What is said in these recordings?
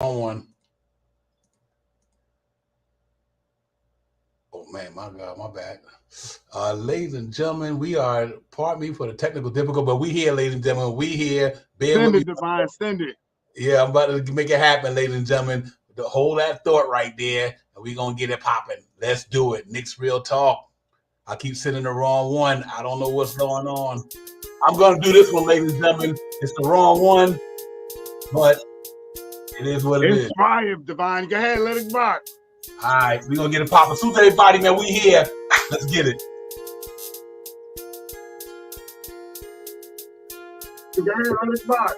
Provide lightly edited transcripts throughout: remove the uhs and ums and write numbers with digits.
On one. Oh man, my God, my bad. Ladies and gentlemen, we are, pardon me for the technical difficulty, but we here, ladies and gentlemen. We here. Bear with me. Divine, send it. Yeah, I'm about to make it happen, ladies and gentlemen. Hold that thought right there, and we're going to get it popping. Let's do it. Knicks Real Talk. I keep sending the wrong one. I don't know what's going on. I'm going to do this one, ladies and gentlemen. It's the wrong one, but it is what it is. Inspire, Divine. Go ahead, let it rock. All right, we're going to get it popping. Salute everybody, man. We here. Let's get it. Go ahead, let it rock.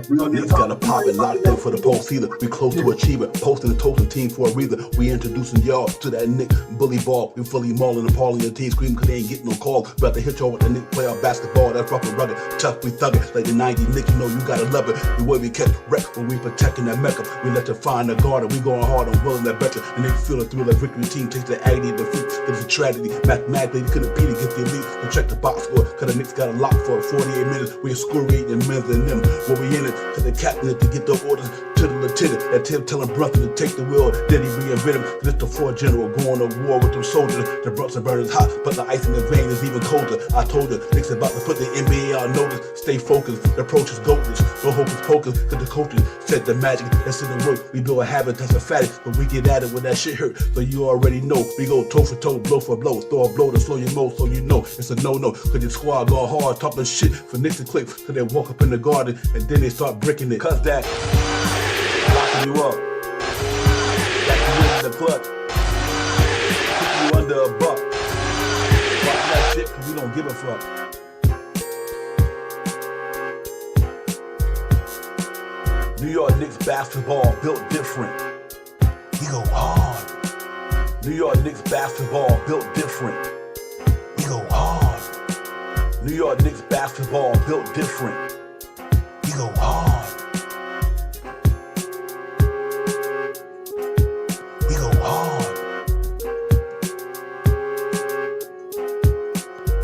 Niggas got a pop and locked in for the postseason. We close to achievement, posting the toasting team for a reason. We introducing y'all to that Nick bully ball. We fully mauling and palling your team, screaming cause they ain't getting no call. About to hit y'all with the Nick playoff basketball. That's rough and rugged, tough, we thug it. Like the 90 Nick, you know you gotta love it. The way we catch wreck when we protecting that Mecca. We let you find the guard and we going hard and willing that better. And they feel the thrill of victory, team takes the agony of defeat. It was a tragedy, mathematically we couldn't beat against the elite. We check the box score, cause the Knicks got a lock for 48 minutes. We excoriating men than them. What we in it, cause the captain had to get the orders to the lieutenant. That Tim telling Brunson to take the wheel. Then he reinvent him, cause it's the floor general going to war with them soldiers. The Brunson burn is hot, but the ice in the vein is even colder. I told her, Knicks about to put the NBA on notice. Stay focused, the approach is goldish. No hocus pocus, cause the coaches said the magic, that's in the work. We build a habit that's emphatic, but we get at it when that shit hurt. So you already know, we go toe for toe, blow for blow. Throw a blow to slow your mo, so you know it's a no-no. Cause your squad go hard, talking shit for Knicks to click. Cause they walk up in the garden, and then they start bricking it. Cause that locking you up, got you in the clutch, put you under a buck. Watch that shit, cause we don't give a fuck. New York Knicks basketball built different. We go hard. New York Knicks basketball built different. We go hard. New York Knicks basketball built different. We go hard. We go hard.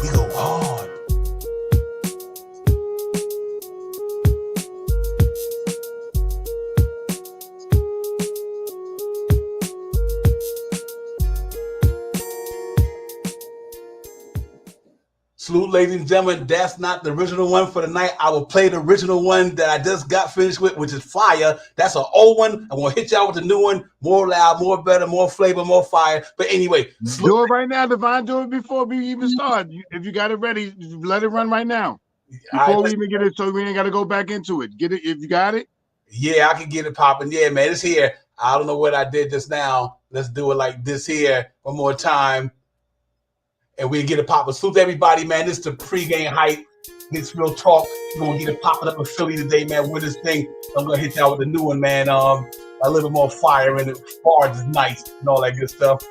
We go hard. Salute, ladies and gentlemen. That's not the original one for the night. I will play the original one that I just got finished with, which is fire. That's an old one. I'm going to hit y'all with the new one. More loud, more better, more flavor, more fire. But anyway. Do it right now, Divine. Do it before we even start. If you got it ready, let it run right now. Before we even get it, so we ain't got to go back into it. Get it if you got it. Yeah, I can get it popping. Yeah, man, it's here. I don't know what I did just now. Let's do it like this here one more time. And we get it popping. Salute everybody, man. This is the pregame hype. Knicks Real Talk. We're going to get it popping up in Philly today, man, with this thing. I'm going to hit y'all with the new one, man. A little bit more fire in it. Bars is nice and all that good stuff.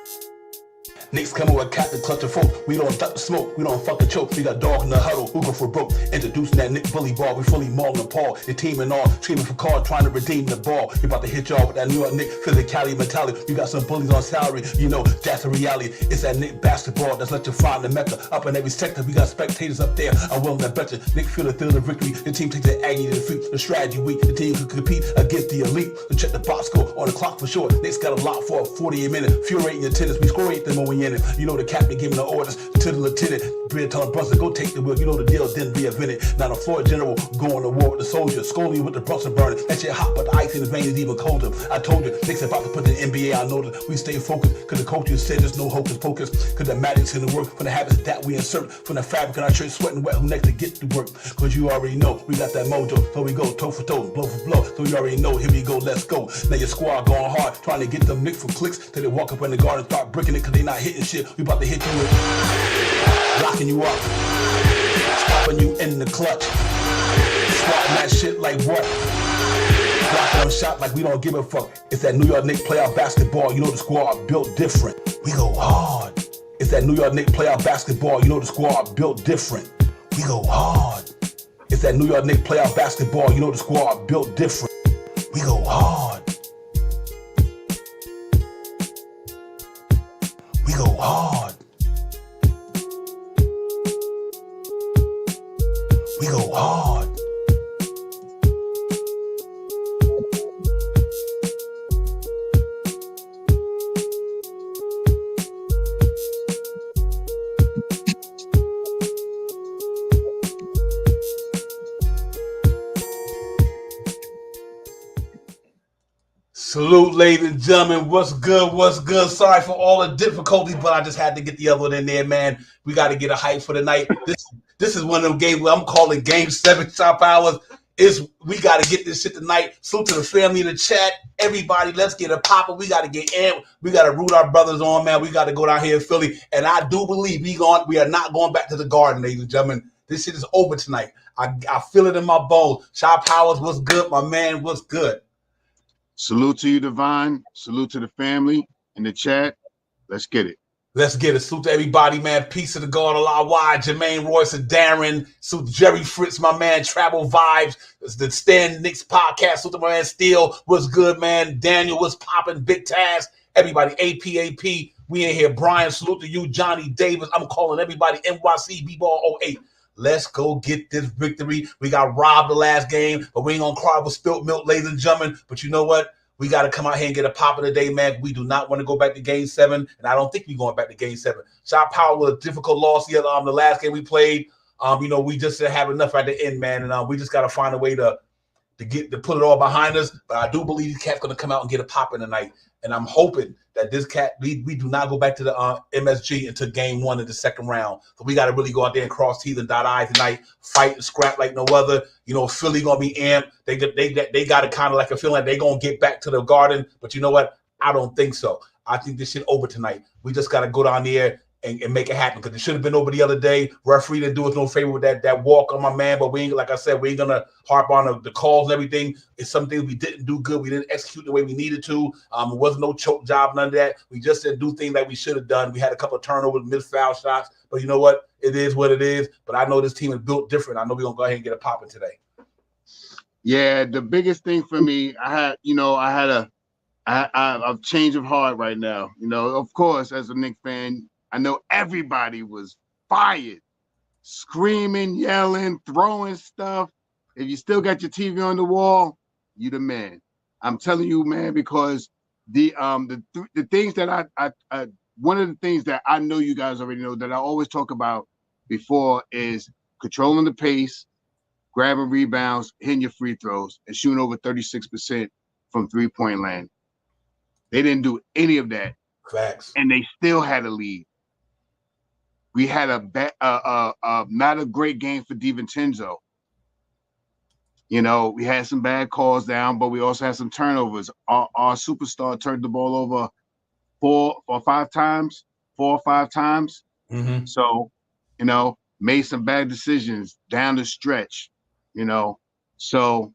Knicks coming with Captain Clutch of folk. We don't duck the smoke, we don't fucking choke. We got dog in the huddle, who go for broke. Introducing that Nick bully ball, we fully mauling and Paul. The team and all, screaming for card, trying to redeem the ball. We about to hit y'all with that New York Nick physicality mentality. We got some bullies on salary, you know, that's the reality. It's that Nick basketball that's let you find the Mecca. Up in every sector, we got spectators up there. I'm willing to bet you. Nick feel the thrill of victory. The team takes the agony to defeat. The strategy weak, the team can compete against the elite. So check the box score on the clock for sure. Nick's got a lot for a 48 minute. Furiating your tennis, we score 8 them when we in it. You know the captain giving the orders to the lieutenant. Brid telling Brunson, go take the wheel. You know the deal didn't reinvent it. Now the floor general going to war with the soldiers. Scolding with the Brunson burning. That shit hot, but the ice in the vein is even colder. I told you, Knicks about to put the NBA on notice. We stay focused, cause the coaches said there's no hocus pocus. Cause the magic's in the work from the habits that we insert. From the fabric in our shirt, sweating wet, who next to get to work. Cause you already know, we got that mojo. So we go toe for toe, blow for blow. So you already know, here we go, let's go. Now your squad going hard, trying to get them Knicks for clicks. Till they walk up in the garden, start bricking it, cause they not hitting shit. We about to hit you with locking you up, stopping you in the clutch, swatting that shit like what? Blocking on shot like we don't give a fuck. It's that New York Knicks playoff basketball. You know the squad built different. We go hard. It's that New York Knicks playoff basketball. You know the squad built different. We go hard. It's that New York Knicks playoff basketball. You know the squad built different. We go hard. We go hard. We go hard. Salute, ladies and gentlemen. What's good? What's good? Sorry for all the difficulties, but I just had to get the other one in there, man. We got to get a hype for the night. This is one of them games where I'm calling Game 7 Chop Hours. We got to get this shit tonight. Salute to the family in the chat. Everybody, let's get a popper. We got to get amped. We got to root our brothers on, man. We got to go down here in Philly. And I do believe we are not going back to the Garden, ladies and gentlemen. This shit is over tonight. I feel it in my bones. Chop Powers, what's good? My man, what's good? Salute to you, Divine. Salute to the family in the chat. Let's get it. Let's get it. Salute to everybody, man. Peace to the God, Allah wide. Jermaine Royce and Darren. Salute to Jerry Fritz, my man. Travel Vibes. It's the Stan Knicks podcast. Salute to my man Steele. What's good, man? Daniel, what's popping? Big Task. Everybody, APAP. We in here. Brian, salute to you. Johnny Davis. I'm calling everybody NYC B-Ball 08. Let's go get this victory. We got robbed the last game, but we ain't gonna cry with spilt milk, ladies and gentlemen. But you know what? We got to come out here and get a pop of the day, man. We do not want to go back to Game 7, and I don't think we're going back to Game 7. Shot Power was a difficult loss the last game we played. We just didn't have enough at the end, man, and we just got to find a way to put it all behind us. But I do believe the cat's going to come out and get a pop in tonight, and I'm hoping that this cat we do not go back to the MSG until Game 1 of the second round. So we got to really go out there and cross T's and dot I's tonight, fight and scrap like no other. You know, Philly gonna be amped. They got it kind of like a feeling like they gonna get back to the Garden. But you know what? I don't think so. I think this shit over tonight. We just got to go down there and make it happen, because it should have been over the other day. Referee didn't do us no favor with that walk on my man, but we ain't, like I said, we ain't gonna harp on the calls and everything. It's something we didn't do good. We didn't execute the way we needed to. It wasn't no choke job, none of that. We just didn't do things like we should have done. We had a couple of turnovers, missed foul shots, but you know what? It is what it is. But I know this team is built different. I know we're gonna go ahead and get a popping today. Yeah, the biggest thing for me, I had a change of heart right now. You know, of course, as a Knicks fan, I know everybody was fired, screaming, yelling, throwing stuff. If you still got your TV on the wall, you the man. I'm telling you, man, because the things that I one of the things that I know you guys already know that I always talk about before is controlling the pace, grabbing rebounds, hitting your free throws, and shooting over 36% from three-point land. They didn't do any of that. Facts. And they still had a lead. We had not a great game for DiVincenzo. You know, we had some bad calls down, but we also had some turnovers. Our superstar turned the ball over 4 or 5 times. Mm-hmm. So, you know, made some bad decisions down the stretch. You know, so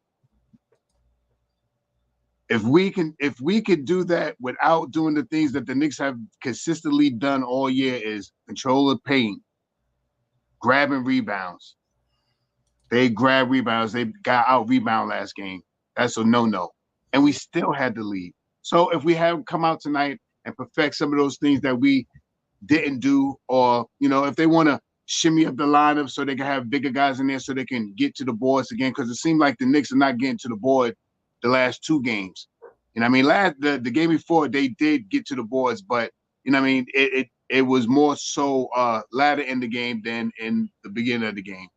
if we could do that without doing the things that the Knicks have consistently done all year, is control the paint, grabbing rebounds. They grabbed rebounds. They got out rebound last game. That's a no-no. And we still had the lead. So if we have come out tonight and perfect some of those things that we didn't do, or, you know, if they want to shimmy up the lineup so they can have bigger guys in there so they can get to the boards again, because it seemed like the Knicks are not getting to the board the last 2 games. You know what I mean? The game before, they did get to the boards, but, you know what I mean, it was more so later in the game than in the beginning of the game.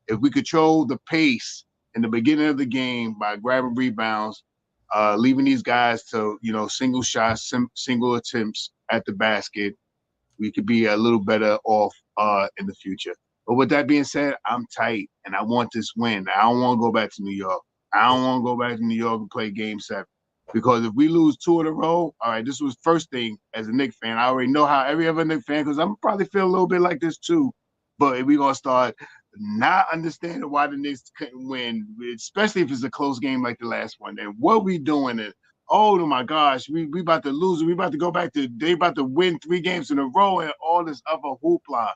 If we control the pace in the beginning of the game by grabbing rebounds, leaving these guys to, you know, single shots, single attempts at the basket, we could be a little better off in the future. But with that being said, I'm tight, and I want this win. I don't want to go back to New York. I don't want to go back to New York and play Game 7. Because if we lose 2 in a row, all right, this was first thing as a Knicks fan. I already know how every other Knicks fan, because I'm probably feel a little bit like this too. But if we're going to start not understanding why the Knicks couldn't win, especially if it's a close game like the last one, then what we doing? And oh my gosh, we about to lose. We about to go back to, they about to win 3 games in a row and all this other hoopla.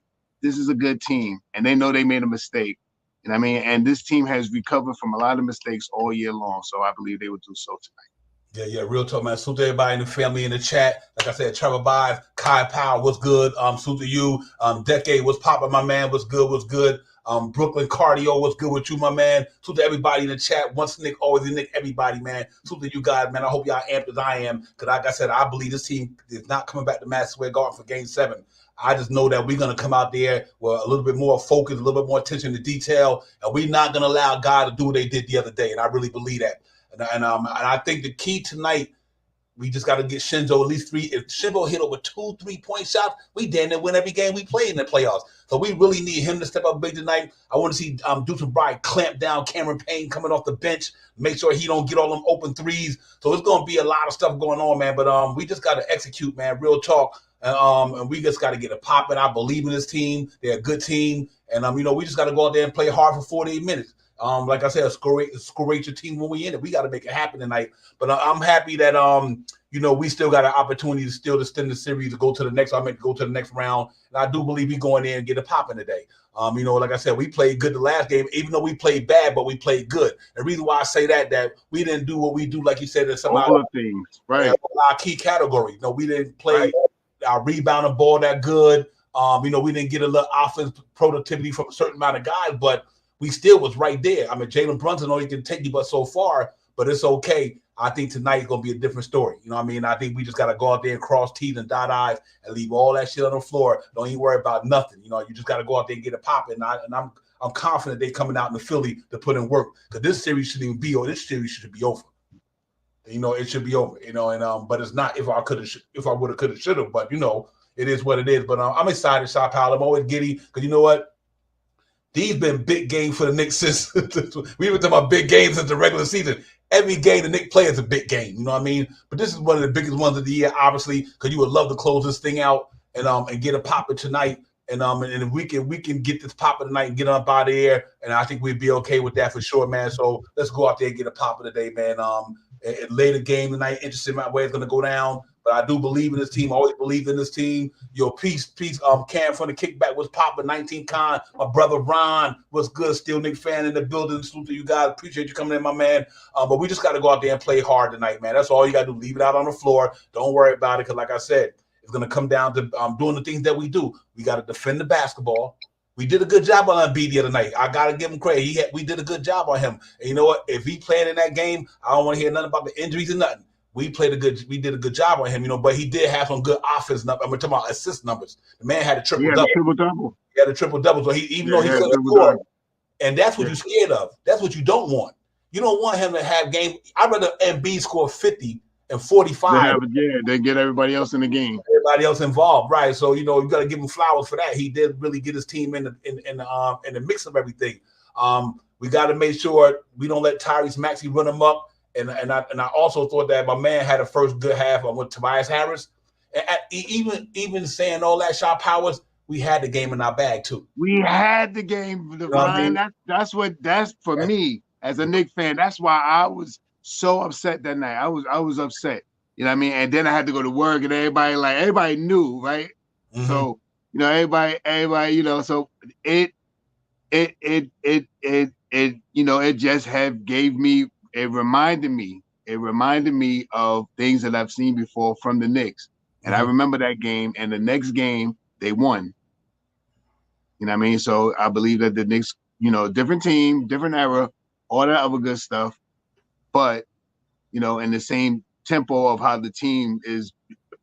This is a good team, and they know they made a mistake. You know what I mean? And this team has recovered from a lot of mistakes all year long, so I believe they will do so tonight. Yeah, real talk, man. Salute to everybody in the family in the chat. Like I said, Trevor Bive, Kai Powell, what's good? Salute to you. Decade, what's popping, my man? What's good? Brooklyn Cardio, what's good with you, my man? Salute to everybody in the chat. Once Nick, always Nick, everybody, man. Salute to you guys, man. I hope y'all amped as I am, because like I said, I believe this team is not coming back to Madison Square Garden for Game 7. I just know that we're going to come out there with a little bit more focus, a little bit more attention to detail, and we're not going to allow God to do what they did the other day, and I really believe that. And I think the key tonight We just got to get Shinzo at least 3. If Shinzo hit over 2 3-point shots, we damn near win every game we play in the playoffs. So we really need him to step up big tonight. I want to see Deuce McBride clamp down Cameron Payne coming off the bench, make sure he don't get all them open threes. So it's going to be a lot of stuff going on, man. But we just got to execute, man. Real talk. And we just got to get it popping. I believe in this team. They're a good team. And, we just got to go out there and play hard for 48 minutes. Like I said, score your team when we in it. We got to make it happen tonight. But I'm happy that we still got an opportunity to still extend the series to go to the next. I meant to go to the next round, and I do believe we go in there and get a popping today. Like I said, we played good the last game, even though we played bad, but we played good. The reason why I say that we didn't do what we do, like you said, in some all the things, right? Our key categories. We didn't play our rebounding ball that good. We didn't get a little offense productivity from a certain amount of guys, but we still was right there. Jalen Brunson only can take you but so far, but it's okay. I think tonight's going to be a different story. I think we just got to go out there and cross T's and dot I's and leave all that shit on the floor. Don't even worry about nothing. You just got to go out there and get it popping. And I'm confident they're coming out in the Philly to put in work, because this series shouldn't even be over. This series should be over. It should be over. But it's not. If I would have, could have, should have. But it is what it is. But I'm excited, Shaw Powell. I'm always giddy because you know what? These been big games for the Knicks since we were talking about big games since the regular season. Every game the Knicks play is a big game, But this is one of the biggest ones of the year, obviously, because you would love to close this thing out and get a popping tonight. And if we can get this popping tonight and get up out of here, and I think we'd be okay with that for sure, man. So let's go out there and get a popping today, man. Later game tonight, interested in my way it's going to go down. But I do believe in this team. Always believed in this team. Your peace, Cam from the kickback was popping. 19 Con, my brother Ron was good. Still Knicks fan in the building. Salute to you guys. Appreciate you coming in, my man. But we just got to go out there and play hard tonight, man. That's all you got to do. Leave it out on the floor. Don't worry about it, because like I said, it's going to come down to doing the things that we do. We got to defend the basketball. We did a good job on Embiid the other night. I got to give him credit. We did a good job on him. And you know what? If he playing in that game, I don't want to hear nothing about the injuries and nothing. We did a good job on him, but he did have some good offense. I'm talking about assist numbers. The man had a triple-double. He had a triple-double. So even though he couldn't score, and that's what you're scared of. That's what you don't want. You don't want him to have game. I'd rather Embiid score 50 and 45. Then get everybody else in the game. Everybody else involved, right? So you got to give him flowers for that. He did really get his team in the mix of everything. We got to make sure we don't let Tyrese Maxey run him up. And I also thought that my man had a first good half with Tobias Harris. And even saying all that, Shaw Powers, we had the game in our bag too. We had the game, Ryan. That's for me as a Knicks fan. That's why I was so upset that night. I was upset. You know what I mean? And then I had to go to work, and everybody knew, right? Mm-hmm. So everybody, so it just gave me. It reminded me of things that I've seen before from the Knicks. And I remember that game, and the next game they won. You know what I mean? So I believe that the Knicks, different team, different era, all that other good stuff. But, in the same tempo of how the team is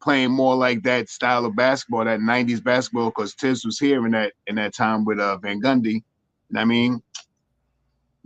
playing more like that style of basketball, that 90s basketball, because Tibbs was here in that time with Van Gundy. You know what I mean?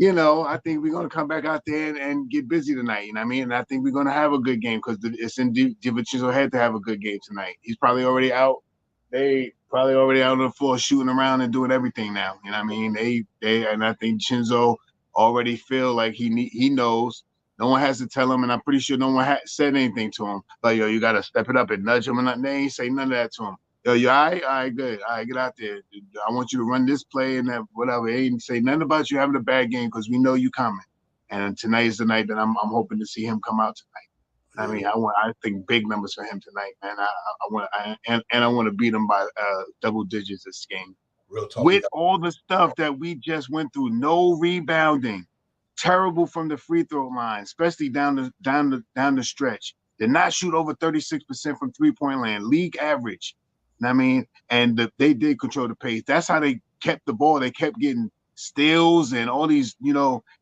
I think we're going to come back out there and get busy tonight. You know what I mean? And I think we're going to have a good game, because it's in DiVincenzo's head to have a good game tonight. He's probably already out. They probably already out on the floor shooting around and doing everything now. You know what I mean? And I think Chinzo already feel like he knows. No one has to tell him, and I'm pretty sure no one said anything to him. Like, yo, you got to step it up and nudge him. And they ain't say none of that to him. Yo, you all right? All right, good. All right, get out there. I want you to run this play and that, whatever. They ain't say nothing about you having a bad game, because we know you coming. And tonight is the night that I'm hoping to see him come out tonight. I mean, I think big numbers for him tonight, man. I want to beat him by double digits this game. Real talk. With all the stuff that we just went through, no rebounding, terrible from the free throw line, especially down the stretch. Did not shoot over 36% from 3-point land, league average. I mean, and they did control the pace. That's how they kept the ball. They kept getting steals and all these,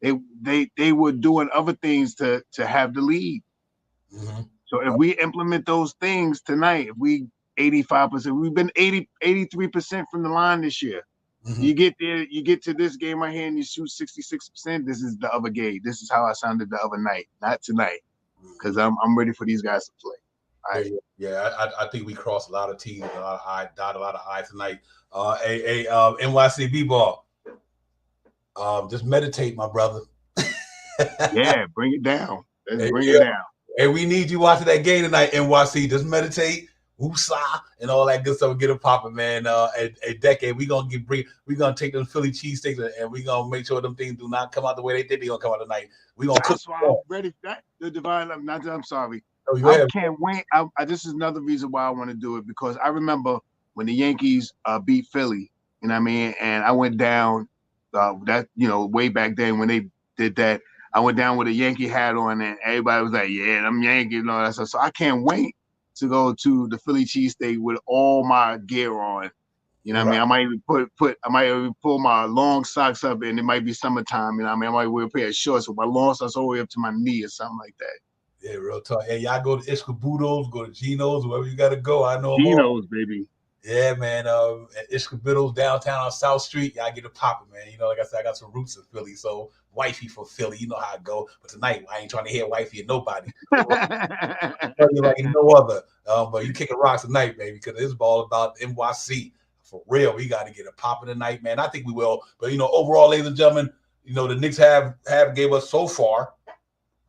they were doing other things to have the lead. Mm-hmm. So if we implement those things tonight, if we 85%, we've been 83% from the line this year. Mm-hmm. You get there, you get to this game right here and you shoot 66%. This is the other game. This is how I sounded the other night, not tonight. because I'm ready for these guys to play. All right. Yeah, I think we crossed a lot of T's, a lot of I's, dotted a lot of I's tonight. NYCB ball. Just meditate, my brother. Yeah, bring it down. Let's bring it down. And we need you watching that game tonight, NYC. Just meditate, woosah, and all that good stuff. Get it popping, man. A decade. We're gonna take them Philly cheesesteaks and we're gonna make sure them things do not come out the way they think they're gonna come out tonight. We're gonna That's why I'm ready for that. The divine. I'm sorry. Oh, I can't wait. This is another reason why I want to do it, because I remember when the Yankees beat Philly, you know what I mean? And I went down way back then when they did that. I went down with a Yankee hat on, and everybody was like, "Yeah, I'm Yankees," and all that stuff. So I can't wait to go to the Philly cheesesteak with all my gear on. You know what I mean? I might even I might even pull my long socks up, and it might be summertime. You know what I mean? I might wear a pair of shorts with my long socks all the way up to my knee or something like that. Yeah, real talk. Hey, y'all go to Ishkabudos, go to Geno's, wherever you got to go. I know Geno's, baby. Yeah, man. At Ishkabudos downtown on South Street, y'all get it popping, man. You know, like I said, I got some roots in Philly, so wifey for Philly. You know how I go. But tonight, I ain't trying to hear wifey and nobody. Like no other. But you kicking rocks tonight, baby, because it's all about NYC. For real, we got to get it popping tonight, man. I think we will. But, overall, ladies and gentlemen, the Knicks have gave us so far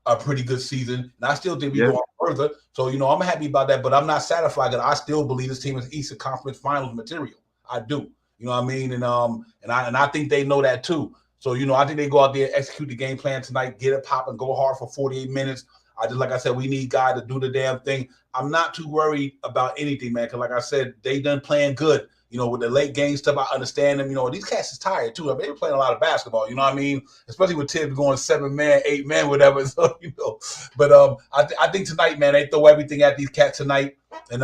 a pretty good season, and I still think we're going further. So, I'm happy about that, but I'm not satisfied that I still believe this team is Eastern Conference Finals material. I do. You know what I mean? And I think they know that too. So, I think they go out there, execute the game plan tonight, get it popping, go hard for 48 minutes. Like I said, we need guys to do the damn thing. I'm not too worried about anything, man, because like I said, they done playing good. With the late game stuff, I understand them. These cats is tired too. I mean, they're playing a lot of basketball. You know what I mean? Especially with Tibbs going 7-man, 8-man, whatever. So but I think tonight, man, they throw everything at these cats tonight, and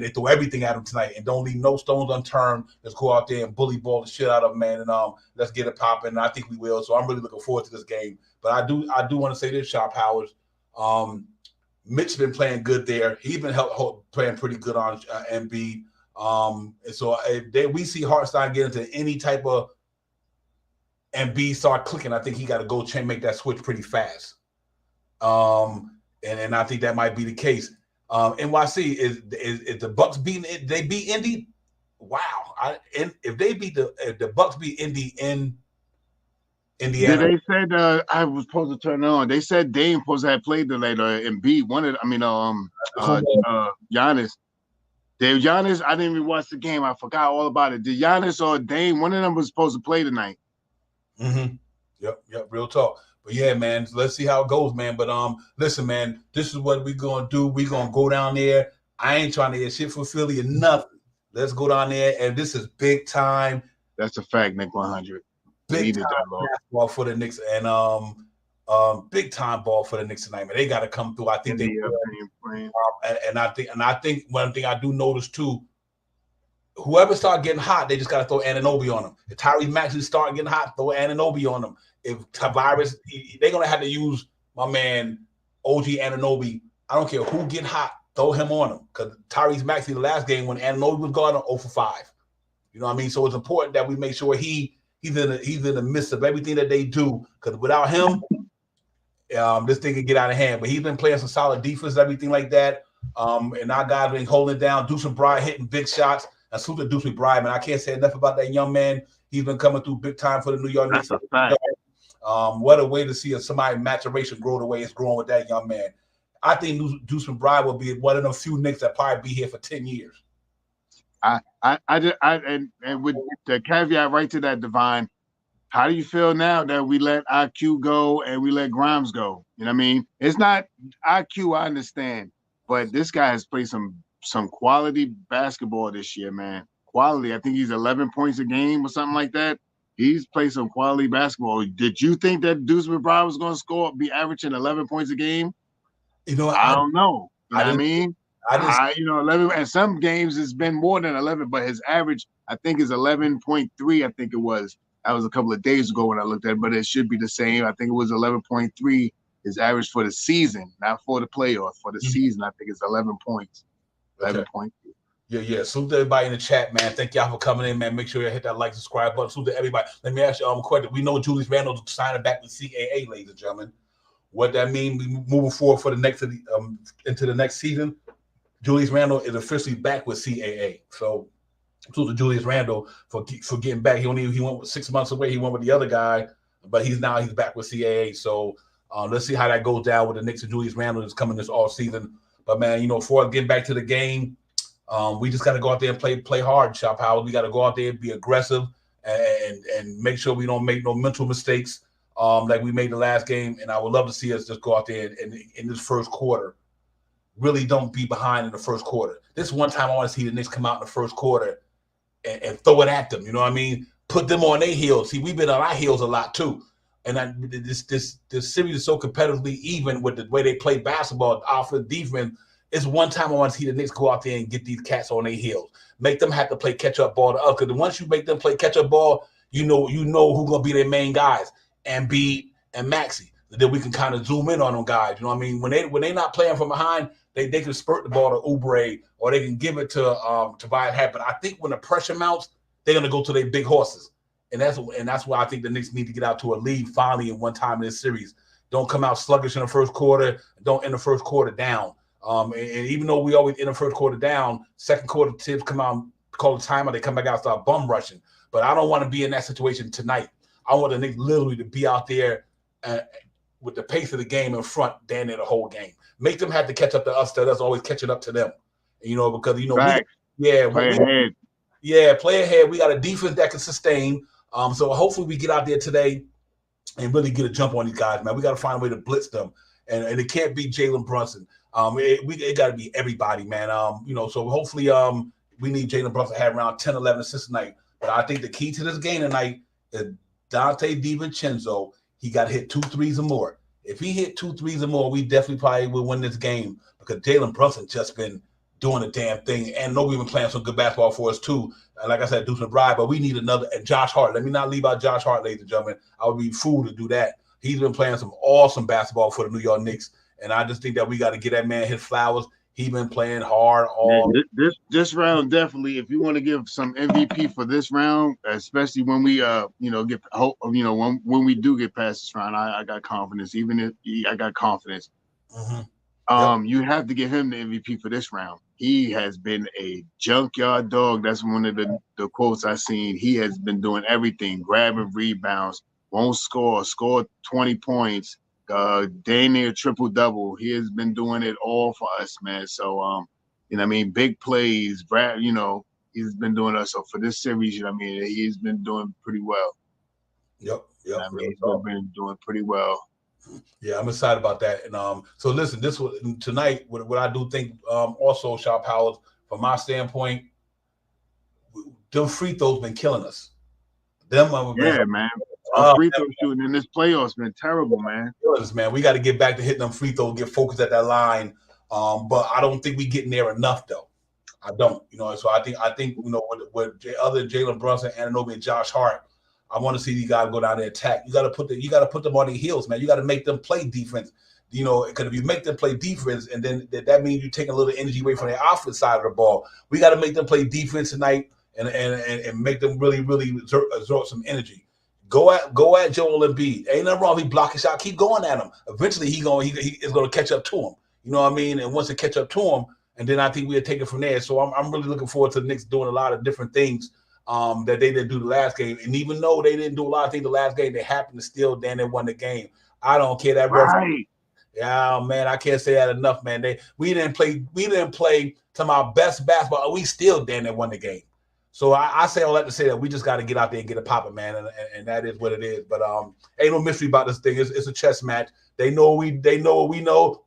they throw everything at them tonight, and don't leave no stones unturned. Let's go out there and bully ball the shit out of them, man, and let's get it popping. And I think we will. So I'm really looking forward to this game. But I do want to say this, Shaw Powers. Mitch's been playing good there. He's been playing pretty good on Embiid. And so if we see Hartenstein get into any type of Embiid start clicking, I think he got to go make that switch pretty fast. And I think that might be the case. NYC is the Bucks beating it? They beat Indy. Wow! If the Bucks beat Indy in Indiana, they said I was supposed to turn it on. They said Dame supposed to have played the later Embiid. Giannis. Giannis, I didn't even watch the game. I forgot all about it. Did Giannis or Dame, one of them was supposed to play tonight? Mm-hmm. Yep, real talk. But yeah, man, let's see how it goes, man. But listen, man, this is what we're gonna do. We're gonna go down there. I ain't trying to get shit for Philly or nothing. Let's go down there, and this is big time. That's a fact, Nick 100. Big time basketball for the Knicks, and big time ball for the Knicks tonight, man. They got to come through. I think they will. And I think one thing I do notice too, whoever start getting hot, they just got to throw Anunoby on them. If Tyrese Maxey start getting hot, throw Anunoby on them. If Tavares, they're gonna have to use my man OG Anunoby. I don't care who get hot, throw him on them. Because Tyrese Maxey, the last game when Anunoby was gone, 0 for 5. You know what I mean? So it's important that we make sure he's in the midst of everything that they do. Because without him, this thing can get out of hand. But he's been playing some solid defense, everything like that. And our guys been holding it down. Deuce McBride hitting big shots. And salute to Deuce McBride, man. I can't say enough about that young man. He's been coming through big time for the New York Knicks. What a way to see somebody maturation grow the way it's growing with that young man. I think Deuce McBride will be one of them few Knicks that probably be here for 10 years. And with the caveat right to that, Divine, how do you feel now that we let IQ go and we let Grimes go? You know what I mean? It's not IQ, I understand, but this guy has played some quality basketball this year, man. Quality. I think he's 11 points a game or something like that. He's played some quality basketball. Did you think that Deuce McBride was going to be averaging 11 points a game? I don't know. You know what I mean? 11, and some games it's been more than 11, but his average, I think, is 11.3. I think it was. That was a couple of days ago when I looked at it, but it should be the same. I think it was 11.3 his average for the season, not for the playoffs. For the season, I think it's 11 points. 11.3. Yeah. Salute to everybody in the chat, man. Thank y'all for coming in, man. Make sure you hit that like, subscribe button. Salute to everybody. Let me ask you a question. We know Julius Randle signing back with CAA, ladies and gentlemen. What that means moving forward for the next into the next season, Julius Randle is officially back with CAA. So to Julius Randle for getting back. He went 6 months away. He went with the other guy, but he's back with CAA. So let's see how that goes down with the Knicks and Julius Randle is coming this all season. But man, for getting back to the game, we just got to go out there and play hard, Shop Howard. We got to go out there and be aggressive and make sure we don't make no mental mistakes like we made the last game. And I would love to see us just go out there and in this first quarter, really don't be behind in the first quarter. This one time I want to see the Knicks come out in the first quarter and throw it at them. You know what I mean? Put them on their heels. See, we've been on our heels a lot too. And this series is so competitively even with the way they play basketball, offense, defense. It's one time I want to see the Knicks go out there and get these cats on their heels. Make them have to play catch-up ball to us. Because once you make them play catch-up ball, you know who's going to be their main guys, Embiid and Maxey. Then we can kind of zoom in on them guys. You know what I mean? When they not playing from behind, they can spurt the ball to Oubre or they can give it to Tobias Harris. But I think when the pressure mounts, they're going to go to their big horses. And that's why I think the Knicks need to get out to a lead finally in one time in this series. Don't come out sluggish in the first quarter. Don't end the first quarter down. And even though we always end the first quarter down, second quarter tips come out, call the timeout, they come back out and start bum rushing. But I don't want to be in that situation tonight. I want the Knicks literally to be out there with the pace of the game in front, damn near the whole game. Make them have to catch up to us instead of us always catching up to them. Because play ahead. We got a defense that can sustain. So hopefully we get out there today and really get a jump on these guys, man. We got to find a way to blitz them, and it can't be Jalen Brunson. It got to be everybody, man. So hopefully we need Jalen Brunson to have around 10, 11 assists tonight. But I think the key to this game tonight is Dante DiVincenzo. He got to hit 2 threes or more. If he hit 2 threes or more, we definitely probably will win this game because Jalen Brunson just been doing a damn thing. And I know we've been playing some good basketball for us too. And like I said, Deuce McBride, but we need another. And Josh Hart. Let me not leave out Josh Hart, ladies and gentlemen. I would be fool to do that. He's been playing some awesome basketball for the New York Knicks. And I just think that we got to get that man his flowers. He's been playing hard all this round. Definitely, if you want to give some MVP for this round, especially when we get hope, when we do get past this round, I got confidence. I got confidence. Mm-hmm. You have to give him the MVP for this round. He has been a junkyard dog. That's one of the quotes I seen. He has been doing everything, grabbing rebounds, won't score 20 points. Day near triple-double. He has been doing it all for us, man. So, big plays, Brad, he's been doing us. So for this series, he's been doing pretty well. Yep. He's been doing pretty well. Yeah, I'm excited about that. And so listen, this was tonight. What I do think also, Shop Howard, from my standpoint, them free throws been killing us. Man. Free throw shooting in this playoffs been terrible, man. Man, we got to get back to hitting them free throws, get focused at that line. But I don't think we getting there enough, though. I don't, So I think with other Jalen Brunson, Anunoby, and Josh Hart, I want to see these guys go down there and attack. You got to put them on their heels, man. You got to make them play defense. Because if you make them play defense, and then that means you take a little energy away from the offense side of the ball. We got to make them play defense tonight and make them really, really absorb some energy. Go at Joel Embiid. Ain't nothing wrong if he block a shot. Keep going at him. Eventually, he is going to catch up to him. You know what I mean? And once it catch up to him, and then I think we'll take it from there. So I'm really looking forward to the Knicks doing a lot of different things that they didn't do the last game. And even though they didn't do a lot of things the last game, they happened to still then they won the game. I don't care that. Right. Yeah, man, I can't say that enough, man. We didn't play some of our best basketball. We still then they won the game. So I say all that to say that we just got to get out there and get it popping, man, and that is what it is. But ain't no mystery about this thing. It's a chess match. They know what we know.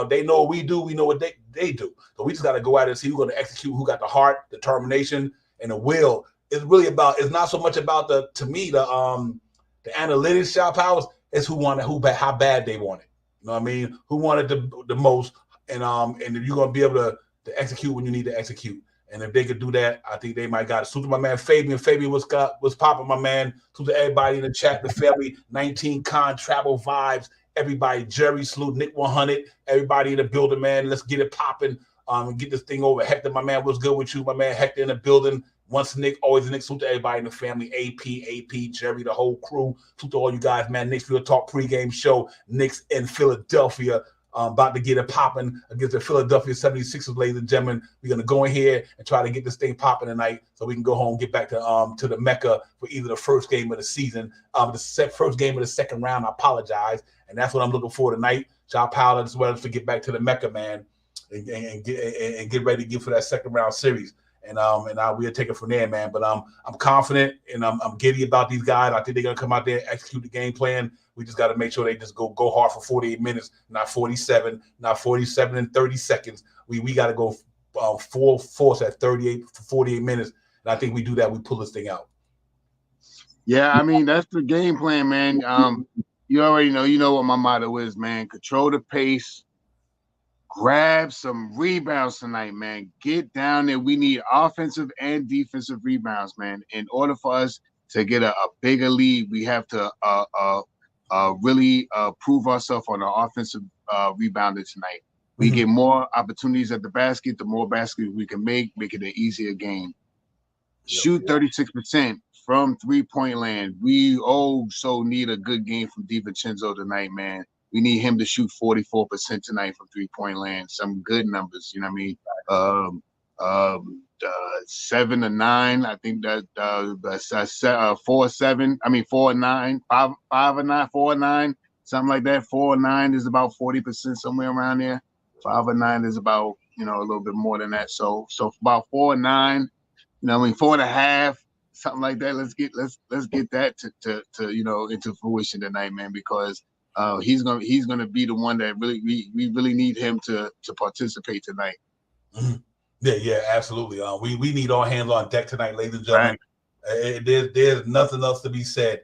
They know what we do. We know what they do. So we just got to go out and see who's going to execute, who got the heart, determination, and the will. It's really about. It's not so much about the analytics, Shop Powers. It's how bad they want it. You know what I mean? Who wanted the most, and if you're going to be able to execute when you need to execute. And if they could do that, I think they might got it. Salute to my man Fabian. Fabian was popping, my man. Salute to everybody in the chat, the family, 19 Con Travel Vibes, everybody, Jerry, salute, Nick 100, everybody in the building, man. Let's get it popping and get this thing over. Hector, my man, what's good with you? My man Hector in the building. Once Nick, always Nick. Salute to everybody in the family. AP, Jerry, the whole crew. Salute to all you guys, man. Knicks Real Talk pregame show. Knicks in Philadelphia. About to get it popping against the Philadelphia 76ers, ladies and gentlemen. We're going to go in here and try to get this thing popping tonight so we can go home, get back to the Mecca for either the first game of the season, first game of the second round. I apologize. And that's what I'm looking for tonight. Job Powell as well to get back to the Mecca, man, and get ready to get for that second round series. And we'll take it from there, man. But I'm confident and I'm giddy about these guys. I think they're gonna come out there and execute the game plan. We just got to make sure they just go hard for 48 minutes, not 47, not 47 and 30 seconds. We got to go full force at 38 for 48 minutes. And I think we do that. We pull this thing out. Yeah, I mean, that's the game plan, man. You already know. You know what my motto is, man. Control the pace. Grab some rebounds tonight, man. Get down there. We need offensive and defensive rebounds, man. In order for us to get a bigger lead, we have to really prove ourselves on the offensive rebounder tonight. We get more opportunities at the basket. The more baskets we can make it an easier game. Shoot 36% from three-point land. We so need a good game from DiVincenzo tonight, man. We need him to shoot 44% tonight from three-point land. Some good numbers, you know what I mean? 7 to 9. I think that 4-7. I mean 4-9, 5-9, 4-9, something like that. 4-9 is about 40%, somewhere around there. 5-9 is about a little bit more than that. So about 4-9. I mean 4.5, something like that. Let's get that to into fruition tonight, man, because he's gonna be the one that we really need him to participate tonight. Mm-hmm. Yeah, absolutely. We need all hands on deck tonight, ladies and gentlemen. Right. There's nothing else to be said.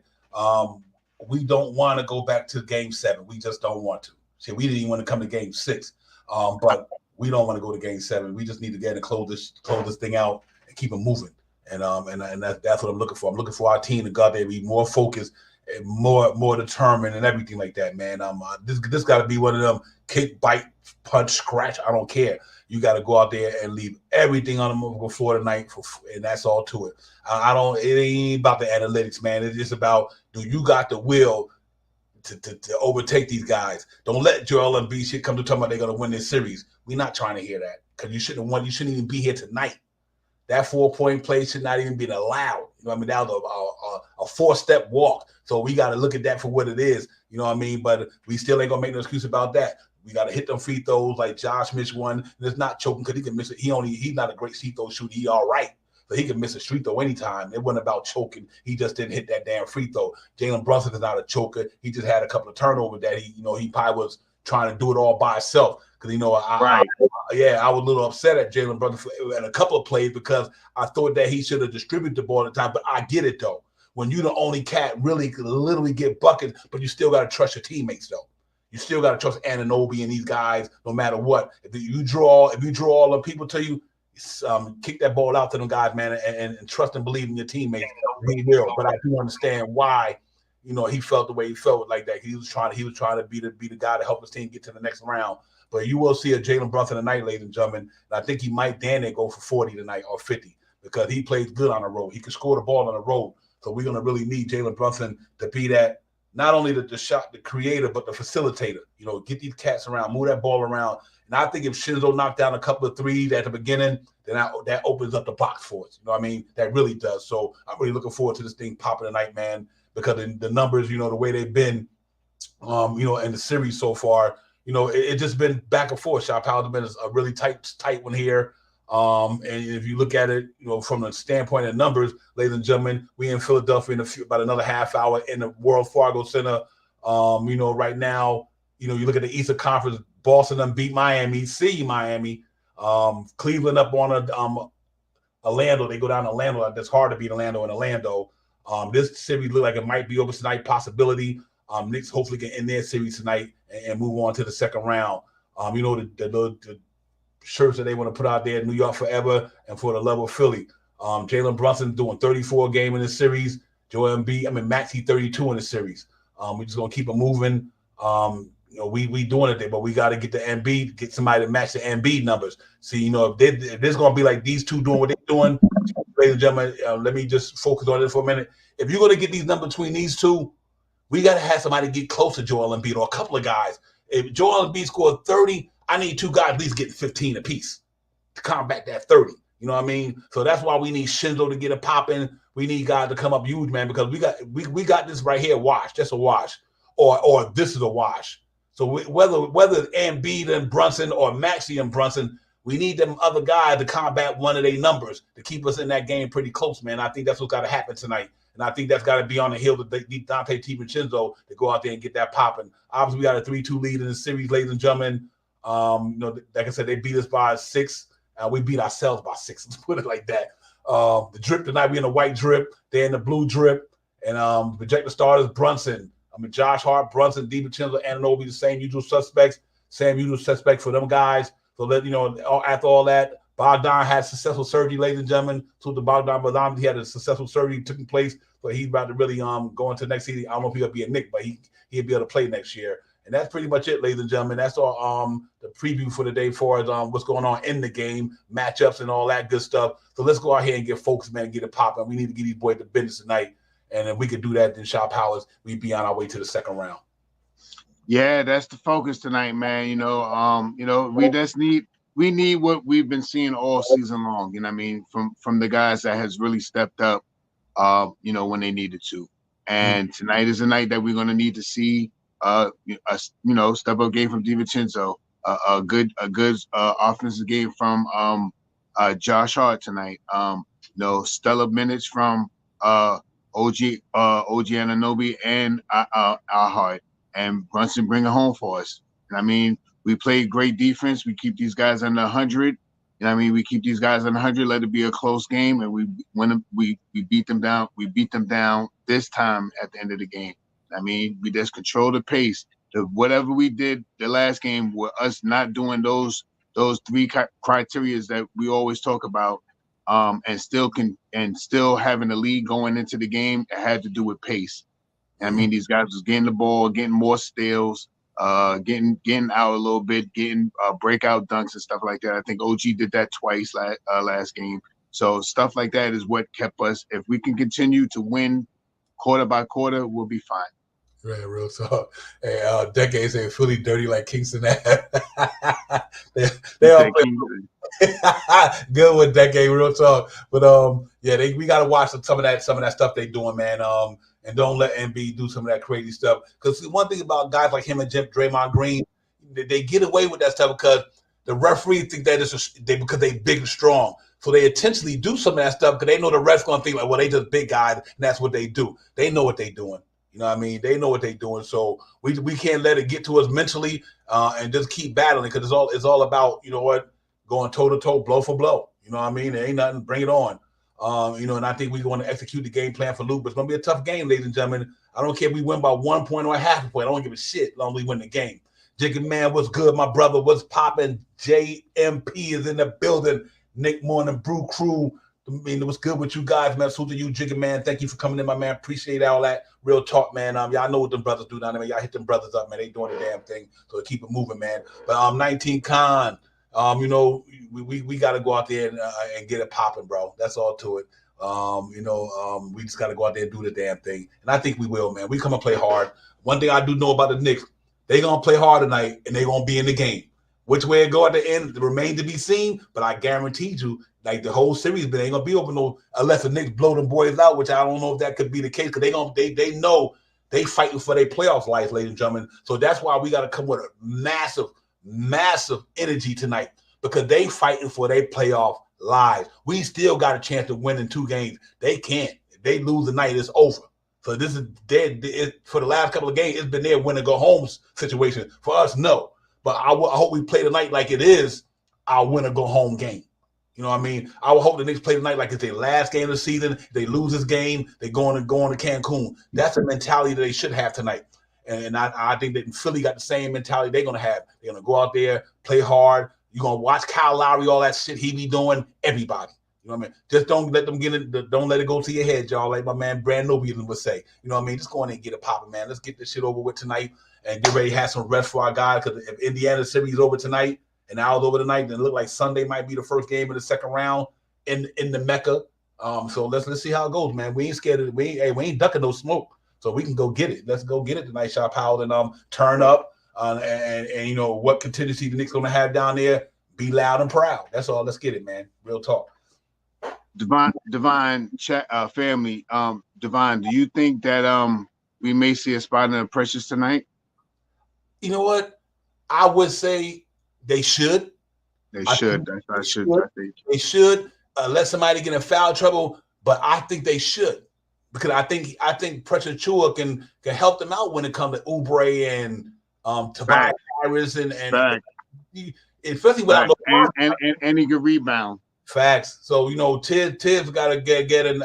We don't want to go back to Game 7. We just don't want to. See, we didn't even want to come to Game 6, but we don't want to go to Game 7. We just need to get and close this thing out and keep it moving. And that's what I'm looking for. I'm looking for our team to go out there and be more focused and more determined and everything like that, man. This got to be one of them kick, bite, punch, scratch. I don't care. You got to go out there and leave everything on the movable floor tonight, and that's all to it. It ain't about the analytics, man. It's just about, do you got the will to overtake these guys? Don't let Joel Embiid shit come to talking about they're gonna win this series. We're not trying to hear that, because you shouldn't have won. You shouldn't even be here tonight. That 4-point play should not even be allowed. You know what I mean? That was a 4-step walk. So we got to look at that for what it is. You know what I mean? But we still ain't gonna make no excuse about that. We got to hit them free throws like Josh missed one. And it's not choking because he can miss it. He's not a great free throw shooter. He all right. But he can miss a free throw anytime. It wasn't about choking. He just didn't hit that damn free throw. Jalen Brunson is not a choker. He just had a couple of turnovers that he probably was trying to do it all by himself. Because, I was a little upset at Jalen Brunson and a couple of plays because I thought that he should have distributed the ball at the time. But I get it, though. When you're the only cat really could literally get buckets, but you still got to trust your teammates, though. You still got to trust Anunoby and these guys no matter what. If you draw all the people to you, kick that ball out to them guys, man, and trust and believe in your teammates. He will. But I do understand why, he felt the way he felt like that. He was trying to be the guy to help his team get to the next round. But you will see a Jalen Brunson tonight, ladies and gentlemen. And I think he might go for 40 tonight or 50 because he plays good on the road. He can score the ball on the road. So we're going to really need Jalen Brunson to be that, not only the shot, the creator, but the facilitator. Get these cats around, move that ball around. And I think if Shinzo knocked down a couple of threes at the beginning, then that opens up the box for us. You know what I mean? That really does. So I'm really looking forward to this thing popping tonight, man, because the numbers, the way they've been, in the series so far, it just been back and forth. Shot Powell's been a really tight one here. And if you look at it, from the standpoint of numbers, ladies and gentlemen, we in Philadelphia in about another half hour in the Wells Fargo Center. Right now, you look at the Eastern Conference, Boston done beat Miami, Miami, Cleveland up on Orlando. They go down to Orlando. That's hard to beat Orlando. This series look like it might be over tonight, possibility. Knicks hopefully can end their series tonight and move on to the second round. The shirts that they want to put out there, New York forever, and for the love of Philly. Jalen Brunson doing 34 game in the series. Joel Embiid, Maxey 32 in the series. We're just gonna keep it moving. we doing it there, but we got to get the Embiid, get somebody to match the Embiid numbers. See, if there's going to be like these two doing what they're doing, ladies and gentlemen, let me just focus on it for a minute. If you're going to get these numbers between these two, we got to have somebody get close to Joel Embiid or a couple of guys. If Joel Embiid scored 30, I need two guys at least getting 15 apiece to combat that 30. You know what I mean? So that's why we need Shinzo to get it popping. We need guys to come up huge, man, because we got this right here. Wash, just a wash, or this is a wash. So whether Embiid and Brunson or Maxey and Brunson, we need them other guys to combat one of their numbers to keep us in that game pretty close, man. I think that's what's got to happen tonight. And I think that's got to be on the hill of Dante DiVincenzo to go out there and get that popping. Obviously, we got a 3-2 lead in the series, ladies and gentlemen. Like I said, they beat us by 6. We beat ourselves by 6. Let's put it like that. The drip tonight, we in the white drip. They're in the blue drip. And projected starters, Brunson. Josh Hart, Brunson, DiVincenzo, Anunoby, the same usual suspects. Same usual suspects for them guys. So after all that, Bogdan had successful surgery, ladies and gentlemen. So the Bogdan, he had a successful surgery taking place, but he's about to really go into next season. I don't know if he'll be a Knick, but he'll be able to play next year. And that's pretty much it, ladies and gentlemen. That's all the preview for the day for what's going on in the game, matchups and all that good stuff. So let's go out here and get focused, man, and get it popping. We need to get these boys to business tonight. And if we could do that, then Shaw Powers, we'd be on our way to the second round. Yeah, that's the focus tonight, man. We need what we've been seeing all season long. You know what I mean? From the guys that has really stepped up, when they needed to. And tonight is a night that we're going to need to see a step up game from DiVincenzo, a good offensive game from Josh Hart tonight. Stellar minutes from OG Anunoby and Hart, and Brunson bring it home for us. And I mean, we played great defense. We keep these guys under 100. We keep these guys under 100. Let it be a close game, and we beat them down. We beat them down this time at the end of the game. We just control the pace. Whatever we did the last game with us not doing those 3 criteria that we always talk about, and still having the lead going into the game, it had to do with pace. These guys was getting the ball, getting more steals, getting out a little bit, getting breakout dunks and stuff like that. I think OG did that twice last game. So stuff like that is what kept us. If we can continue to win quarter by quarter, we'll be fine. Right, real talk. Hey, Decade saying Philly dirty like Kingston. they all play good with Decade, real talk. But we gotta watch some of that stuff they doing, man. And don't let Embiid do some of that crazy stuff. Because one thing about guys like him and Draymond Green, they get away with that stuff because the referee think that because they big and strong. So they intentionally do some of that stuff because they know the ref's gonna think like, well, they just big guys, and that's what they do. They know what they doing. You know what I mean? They know what they're doing. So we can't let it get to us mentally and just keep battling because it's all about, going toe-to-toe, blow for blow. You know what I mean? There ain't nothing. Bring it on. And I think we're going to execute the game plan for Luke. But it's going to be a tough game, ladies and gentlemen. I don't care if we win by 1 point or a half a point. I don't give a shit as long as we win the game. Jiggy Man, what's good, my brother? What's popping? JMP is in the building. Nick Morning Brew Crew. What's good with you guys, man? Salute to you, Jiggy Man. Thank you for coming in, my man. Appreciate all that. Real talk, man. Y'all know what them brothers do down there, man. Y'all hit them brothers up, man. They doing the damn thing. So keep it moving, man. But 19 Con, we got to go out there and get it popping, bro. That's all to it. We just got to go out there and do the damn thing. And I think we will, man. We come and play hard. One thing I do know about the Knicks, they going to play hard tonight, and they going to be in the game. Which way it go at the end remains to be seen, but I guarantee you, like the whole series, ain't gonna be open unless the Knicks blow them boys out, which I don't know if that could be the case because they know they fighting for their playoff life, ladies and gentlemen. So that's why we got to come with a massive, massive energy tonight because they fighting for their playoff lives. We still got a chance to win in 2 games. They can't. If they lose tonight, it's over. So this is dead. For the last couple of games, it's been their win and go home situation. For us, no. But I hope we play tonight like it is our win or go home game. You know what I mean? I would hope the Knicks play tonight like it's their last game of the season. If they lose this game, they're going to Cancun. That's the mentality that they should have tonight. And I think that Philly got the same mentality they're going to have. They're going to go out there, play hard. You're going to watch Kyle Lowry, all that shit he be doing, everybody. You know what I mean? Just don't let them don't let it go to your head, y'all. Like my man Brand Nobian would say. You know what I mean? Just go in and get it popping, man. Let's get this shit over with tonight and get ready to have some rest for our guys. Because if Indiana series is over tonight and Al's over tonight, then it look like Sunday might be the first game of the second round in the Mecca. So let's see how it goes, man. We ain't scared of it. We ain't ducking no smoke. So we can go get it. Let's go get it tonight, Shaw Powell, and turn up. And you know what contingency the Knicks gonna have down there. Be loud and proud. That's all. Let's get it, man. Real talk. Divine chat family. Divine, do you think that we may see a spot in the Precious tonight? You know what? I would say they should. They should. They should let somebody get in foul trouble, but I think they should because I think Precious Chua can help them out when it comes to Oubre and Tobias Harris and especially without and he can rebound. Facts. So you know, Tibbs got to get and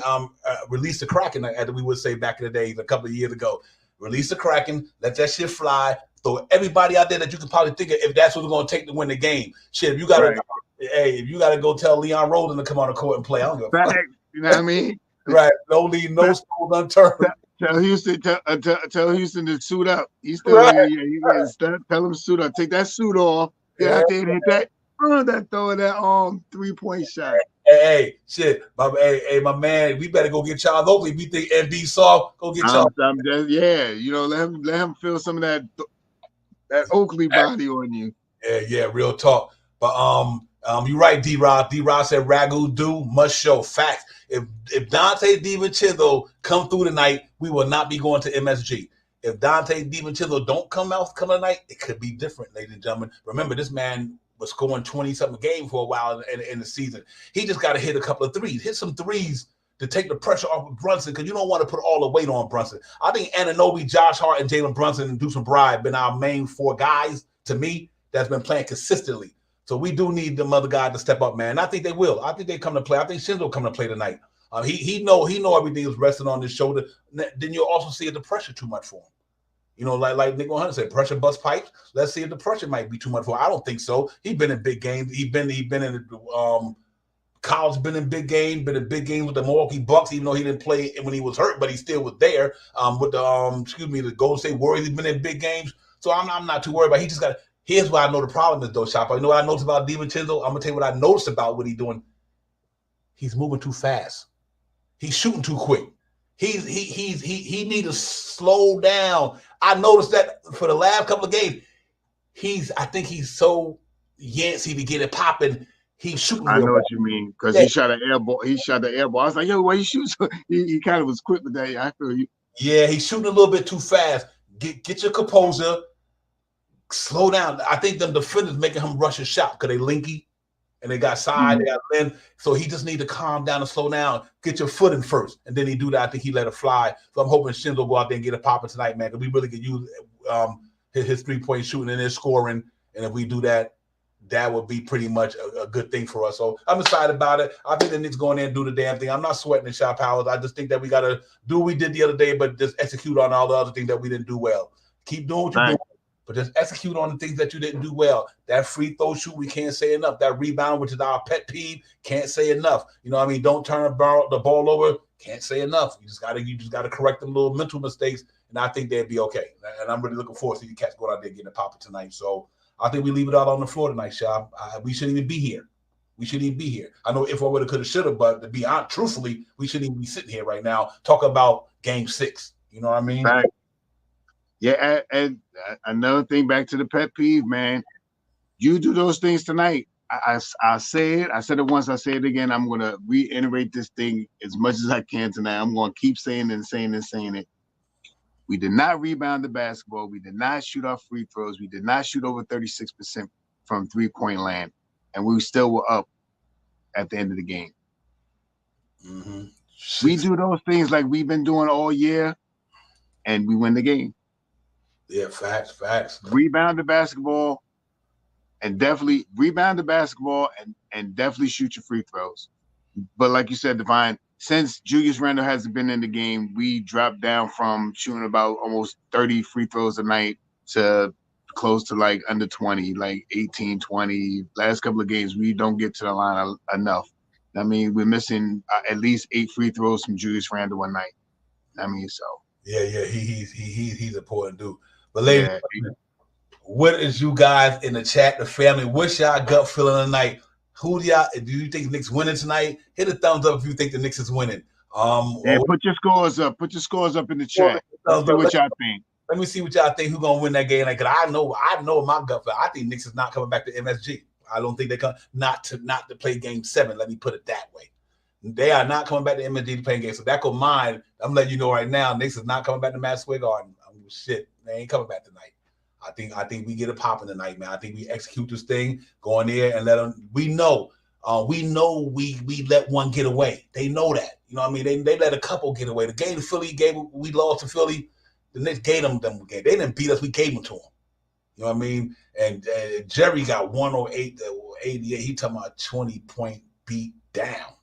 release the Kraken, as we would say back in the days, a couple of years ago. Release the Kraken, let that shit fly. Throw everybody out there that you can probably think of if that's what it's going to take to win the game. Shit, if you got to, if you got to go tell Leon Rosen to come on the court and play, I don't give a fuck. You know what I mean? Right. No leave no stone unturned. Tell Houston to suit up. He's still tell him to suit up. Take that suit off. Get out there and hit that. Throwing that 3-point shot. Hey, shit. My man, we better go get Charles Oakley. We think MD soft, go get Charles. You know, let him feel some of that Oakley body on you. Yeah, real talk. But you're right, D-Rod. D-Rod said Ragu do must show facts. If Dante DiVincenzo come through tonight, we will not be going to MSG. If Dante DiVincenzo don't come tonight, it could be different, ladies and gentlemen. Remember, this man was scoring 20-something games for a while in the season. He just got to hit a couple of threes. Hit some threes to take the pressure off of Brunson because you don't want to put all the weight on Brunson. I think Anunoby, Josh Hart, and Jalen Brunson and Deuce Bride have been our main four guys, to me, that's been playing consistently. So we do need them other guys to step up, man. And I think they will. I think they come to play. I think Shinzo come to play tonight. He know everything is resting on his shoulder. Then you'll also see the pressure too much for him. You know, like Nick 100 said, pressure bust pipes. Let's see if the pressure might be too much for him. I don't think so. He's been in big games. He's been in Kyle's been in big games with the Milwaukee Bucks, even though he didn't play when he was hurt, but he still was there. With the Golden State Warriors, he's been in big games. So I'm not too worried about it. He just got. Here's what I know the problem is, though, Shop. You know what I noticed about DiVincenzo? I'm gonna tell you what I noticed about what he's doing. He's moving too fast. He's shooting too quick. He needs to slow down. I noticed that for the last couple of games. I think he's so yancy to get it popping. He's shooting. I know what you mean because he shot an air ball. I was like, yo, why you shoot? He kind of was quick with that. I feel you. Yeah, he's shooting a little bit too fast. Get your composure. Slow down. I think them defenders making him rush a shot because they linky and they got side, they got length. So he just need to calm down and slow down. Get your foot in first, and then he do that. I think he let it fly. So I'm hoping Shinzo go out there and get it popping tonight, man. Because we really could use his 3-point shooting and his scoring. And if we do that, that would be pretty much a good thing for us. So I'm excited about it. I think the Knicks go in there and do the damn thing. I'm not sweating the shot powers. I just think that we got to do what we did the other day, but just execute on all the other things that we didn't do well. Keep doing what you're doing, but just execute on the things that you didn't do well. That free throw shoot, we can't say enough. That rebound, which is our pet peeve, can't say enough. You know what I mean? Don't turn the ball over. Can't say enough. You just gotta correct them little mental mistakes, and I think they'd be okay. And I'm really looking forward to you cats going out there getting it popping tonight. So I think we leave it out on the floor tonight, Shab. We shouldn't even be here. We shouldn't even be here. I know if I would have, could have, should have, but to be honest, truthfully, we shouldn't even be sitting here right now talking about Game 6. You know what I mean? Right. Yeah, and another thing, back to the pet peeve, man. You do those things tonight. I say it. I said it once. I say it again. I'm going to reiterate this thing as much as I can tonight. I'm going to keep saying it and saying it and saying it. We did not rebound the basketball. We did not shoot our free throws. We did not shoot over 36% from three-point land. And we still were up at the end of the game. Mm-hmm. We do those things like we've been doing all year, and we win the game. Yeah, facts. Rebound the basketball and definitely shoot your free throws. But like you said, Divine, since Julius Randle hasn't been in the game, we dropped down from shooting about almost 30 free throws a night to close to like under 20, like 18, 20. Last couple of games, we don't get to the line enough. I mean, we're missing at least 8 free throws from Julius Randle one night. I mean, so yeah, he's important dude. But ladies, yeah. what is you guys in the chat, the family? What's y'all gut feeling tonight? Do you think Knicks winning tonight? Hit a thumbs up if you think the Knicks is winning. And put your scores up. Put your scores up in the chat. Let's see what y'all think. Let me see what y'all think. Who's gonna win that game? Like, cause I know my gut feel. I think Knicks is not coming back to MSG. I don't think they come not to play Game 7. Let me put it that way. They are not coming back to MSG to play game. So that go mine. I'm letting you know right now. Knicks is not coming back to Madison Square Garden. Shit, they ain't coming back tonight. I think we get it popping tonight, man. I think we execute this thing, go in there and let them. We know we let one get away. They know that. You know what I mean? They let a couple get away. The game to Philly we lost to Philly. The Knicks gave them game. They didn't beat us. We gave them to them. You know what I mean? And Jerry got 108 88. He talking about 20-point beat down.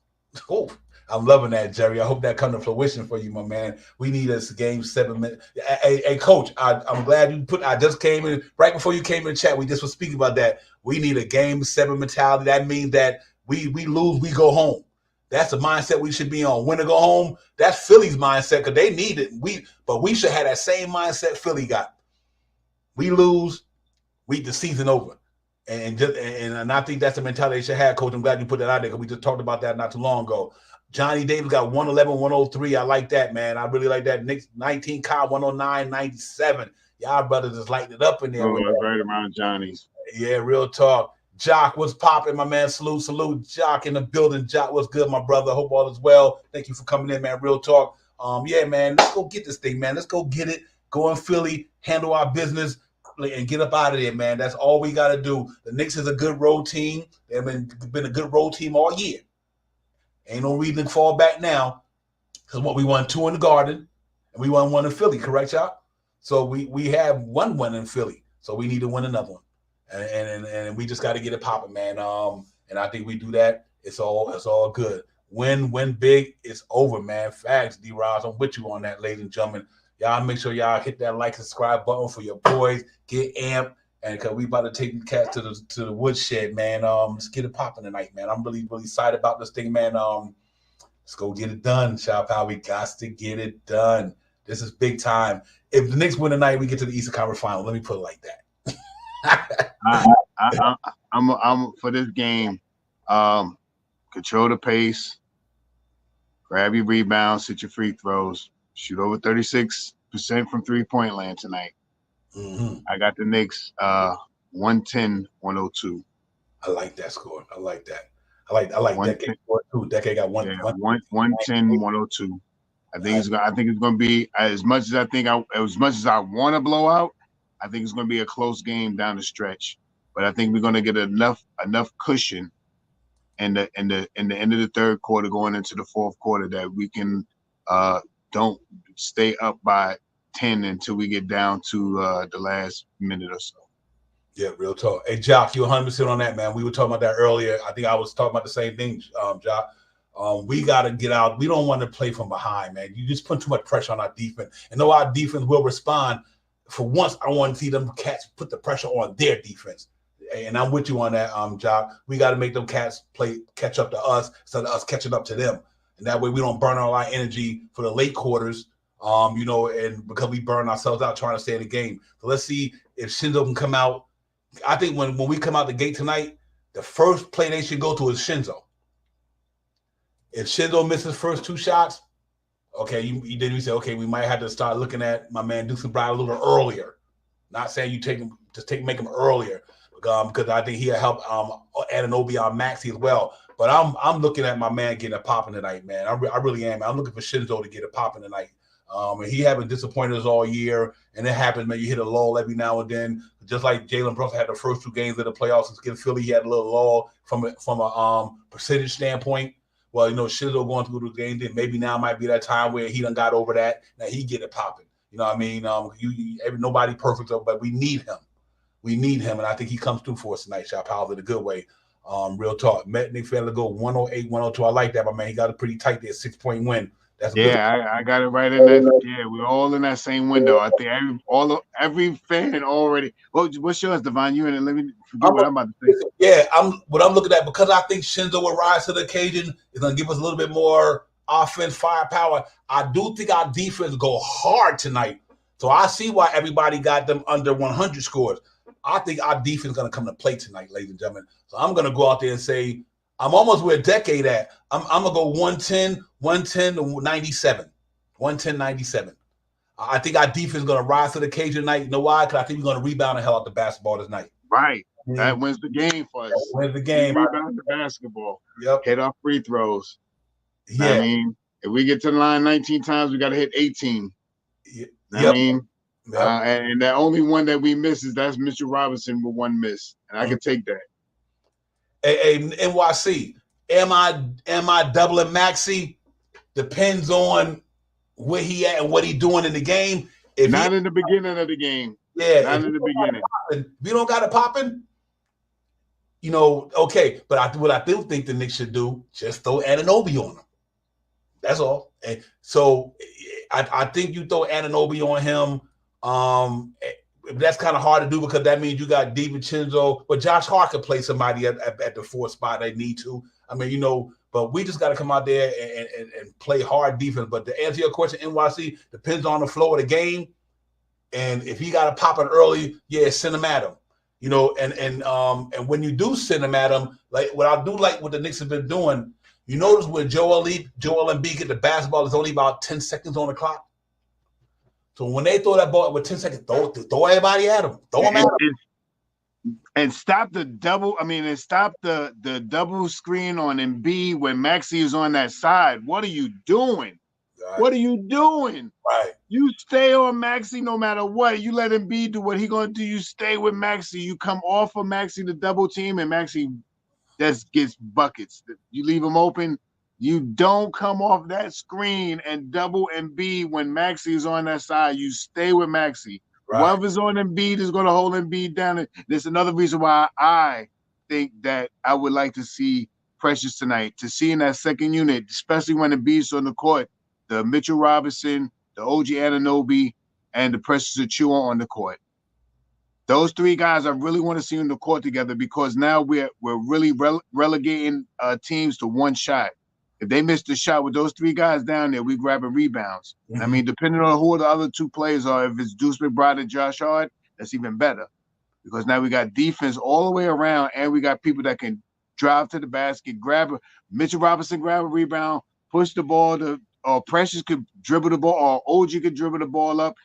Oh, I'm loving that, Jerry. I hope that comes to fruition for you, my man. We need us Game 7 minutes. Hey, Coach, I'm glad you I just came in right before you came in the chat. We just were speaking about that. We need a Game 7 mentality. That means that we lose, we go home. That's the mindset we should be on. Win or go home. That's Philly's mindset because they need it. But we should have that same mindset Philly got. We lose, the season over. And I think that's the mentality they should have, Coach. I'm glad you put that out there because we just talked about that not too long ago. Johnny Davis got 111, 103. I like that, man. I really like that. Knicks 19, Kyle 109, 97. Y'all brothers just lighting it up in there. Right around Johnny's. Yeah, real talk. Jock, what's popping, my man? Salute. Jock in the building. Jock, what's good, my brother? Hope all is well. Thank you for coming in, man. Real talk. Yeah, man, let's go get this thing, man. Let's go get it. Go in Philly, handle our business, and get up out of there, man. That's all we got to do. The Knicks is a good road team. They've been a good road team all year. Ain't no reason to fall back now because we won 2 in the Garden and we won 1 in Philly, correct, y'all? So we have 1 win in Philly, so we need to win another one, and we just got to get it popping, man. And I think we do that. It's all good. Win big. It's over, man. Facts, D-Roz. I'm with you on that, ladies and gentlemen. Y'all make sure y'all hit that like and subscribe button for your boys. Get amped. And because we about to take the cats to the woodshed, man. Let's get it popping tonight, man. I'm really, really excited about this thing, man. Let's go get it done, Shop Pal. We got to get it done. This is big time. If the Knicks win tonight, we get to the Eastern Conference Final. Let me put it like that. I'm for this game. Control the pace. Grab your rebounds. Hit your free throws. Shoot over 36% from 3-point land tonight. Mm-hmm. I got the Knicks 110-102. I like that score. I like that. I like Decade score too. Decade got 110-102. I think it's going to be as much as I want to blow out. I think it's going to be a close game down the stretch. But I think we're going to get enough cushion in the end of the third quarter going into the fourth quarter that we can don't stay up by 10 until we get down to the last minute or so. Yeah, real talk. Hey, Jock, you 100% on that, man. We were talking about that earlier. I think I was talking about the same thing, Jock. We got to get out. We don't want to play from behind, man. You just put too much pressure on our defense. And though our defense will respond, for once, I want to see them cats put the pressure on their defense. And I'm with you on that, Jock. We got to make them cats catch up to us instead of us catching up to them. And that way we don't burn all our energy for the late quarters, and because we burn ourselves out trying to stay in the game. So let's see if Shinzo can come out. I think when we come out the gate tonight, the first play they should go to is Shinzo. If Shinzo misses first 2 shots, okay, then you say, okay, we might have to start looking at my man Deuce Bride a little earlier. Not saying you make him earlier, because I think he'll help Anunoby on Maxey as well. But I'm looking at my man getting it popping tonight, man. I really am. I'm looking for Shinzo to get it popping tonight. And he haven't disappointed us all year, and it happens, man. You hit a lull every now and then, just like Jalen Brunson had the first 2 games of the playoffs against Philly. He had a little lull from a percentage standpoint. Well, Shinzo going through the game, then maybe now might be that time where he done got over that. Now he get it popping. You know what I mean? Nobody perfect, but we need him. We need him, and I think he comes through for us tonight, Shop House, in a good way. Real talk. Nick Fanler go 108, 102. I like that, my man. He got a pretty tight there, 6-point win. That's a good. Yeah, I got it right in that. Yeah, we're all in that same window. I think every fan already. What's yours, Devon? You in it? Let me forget what I'm about to say. Yeah, I'm looking at, because I think Shinzo will rise to the occasion. It's gonna give us a little bit more offense firepower. I do think our defense go hard tonight. So I see why everybody got them under 100 scores. I think our defense is gonna come to play tonight, ladies and gentlemen. So I'm gonna go out there and say I'm almost where a decade at. I'm gonna go 110 to 97. 110, 97. I think our defense is gonna rise to the occasion tonight. You know why? Because I think we're gonna rebound the hell out the basketball tonight. Right. That wins the game for us. That wins the game. Rebound the basketball. Yep. Hit our free throws. Yeah. I mean, if we get to the line 19 times, we got to hit 18. Yep. I mean, and the only one that we miss is that's Mr. Robinson with one miss, and I can take that. Hey, NYC, am I doubling Maxey? Depends on where he at and what he doing in the game. If not in the beginning of the game. Yeah, not in the beginning. If we don't got it popping, you know, okay. But what I do think the Knicks should do, just throw Anunoby on him. That's all. And so I think you throw Anunoby on him. That's kind of hard to do because that means you got DiVincenzo, but Josh Hart could play somebody at the fourth spot they need to. I mean, you know, but we just got to come out there and play hard defense. But to answer your question, NYC depends on the flow of the game. And if he got to pop it early, yeah, send him at him. You know, and when you do send him at him, like what I do like what the Knicks have been doing, you notice when Joel Embiid get the basketball, there's only about 10 seconds on the clock. So when they throw that ball with 10 seconds, throw everybody at him. Throw them at him. And stop the double. I mean, and stop the double screen on Embiid when Maxey is on that side. What are you doing? Right. What are you doing? Right. You stay on Maxey no matter what. You let Embiid do what he gonna do. You stay with Maxey. You come off of Maxey to double team, and Maxey just gets buckets. You leave him open. You don't come off that screen and double Embiid when Maxey is on that side. You stay with Maxey. Right. Whoever's on Embiid is going to hold Embiid down. There's another reason why I think that I would like to see Precious tonight, to see in that second unit, especially when Embiid's on the court, the Mitchell Robinson, the OG Anunoby, and the Precious Achiuwa on the court. Those three guys I really want to see on the court together because now we're really relegating teams to one shot. If they miss the shot with those three guys down there, we grabbing rebounds. Mm-hmm. I mean, depending on who the other two players are, if it's Deuce McBride and Josh Hart, that's even better. Because now we got defense all the way around, and we got people that can drive to the basket, Mitchell Robinson grab a rebound, push the ball or Precious could dribble the ball, or OG could dribble the ball up.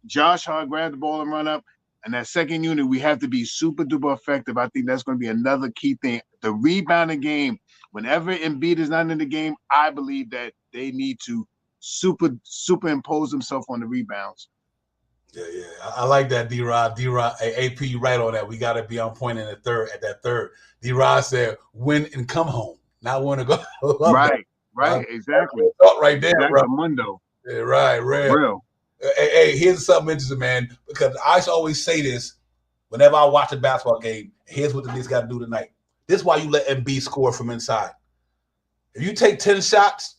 Josh Hart grab the ball and run up. And that second unit, we have to be super duper effective. I think that's going to be another key thing. The rebounding game. Whenever Embiid is not in the game, I believe that they need to superimpose themselves on the rebounds. Yeah. I like that, D-Rod. AP, you right on that. We got to be on point in at that third. D-Rod said, win and come home. Not want to go. Right, exactly. Right there, that's bro. Mundo. Yeah, right, real. Hey, here's something interesting, man, because I always say this whenever I watch a basketball game. Here's what the Knicks got to do tonight. This is why you let Embiid score from inside. If you take 10 shots,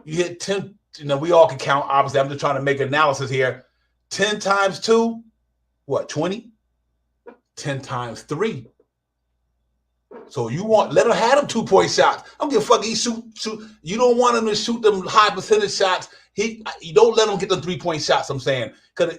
you hit 10, we all can count. Obviously, I'm just trying to make analysis here. 10 times 2, what, 20? 10 times 3. So let him have them 2-point shots. I don't give a fuck. He shoot. You don't want him to shoot them high percentage shots. You don't let him get them 3-point shots, I'm saying. Because,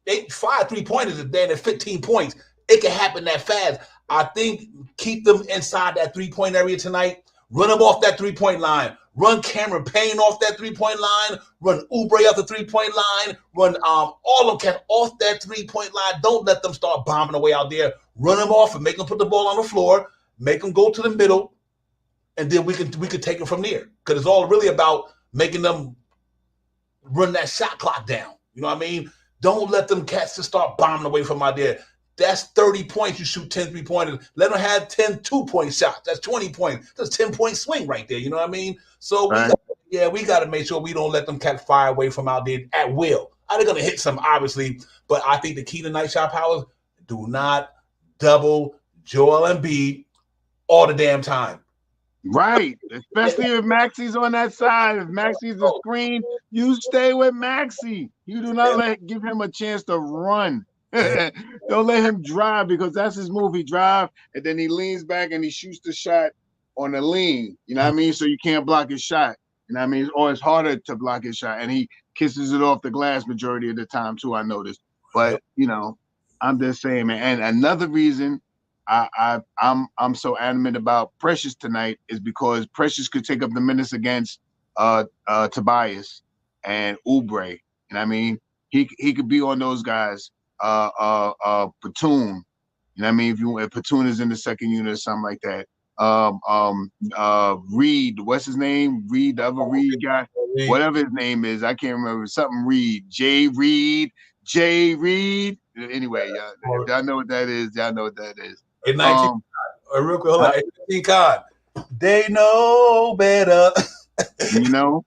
they 5 3-pointers is then at 15 points. It can happen that fast. I think keep them inside that 3-point area tonight. Run them off that 3-point line. Run Cameron Payne off that 3-point line. Run Oubre off the 3-point line. Run all of them off that 3-point line. Don't let them start bombing away out there. Run them off and make them put the ball on the floor. Make them go to the middle, and then we could take it from there. Because it's all really about making them run that shot clock down. You know what I mean? Don't let them cats just start bombing away from out there. That's 30 points. You shoot 10 3-pointers. Let them have 10 2-point shots. That's 20 points. That's a 10-point swing right there. You know what I mean? So we got to make sure we don't let them cats fire away from out there at will. They're going to hit some, obviously, but I think the key tonight, Shot Powers, do not double Joel Embiid all the damn time. Right. Especially if Maxi's on that side. If Maxi's the screen, you stay with Maxi. You do not give him a chance to run. Don't let him drive because that's his move. He drive and then he leans back and he shoots the shot on the lean. You know what I mean? So you can't block his shot. You know what I mean? Or it's harder to block his shot. And he kisses it off the glass majority of the time too, I noticed. But you know, I'm just saying, man. And another reason I'm so adamant about Precious tonight is because Precious could take up the minutes against Tobias and Oubre. You know what I mean? He could be on those guys. Platoon. You know what I mean? If Platoon is in the second unit or something like that. Reed, what's his name? Reed, the other Reed guy, whatever his name is, I can't remember. Something Reed, J Reed. Anyway, y'all know what that is. Y'all know what that is. In 19, real quick, hold on. 18 card. They know better. You know,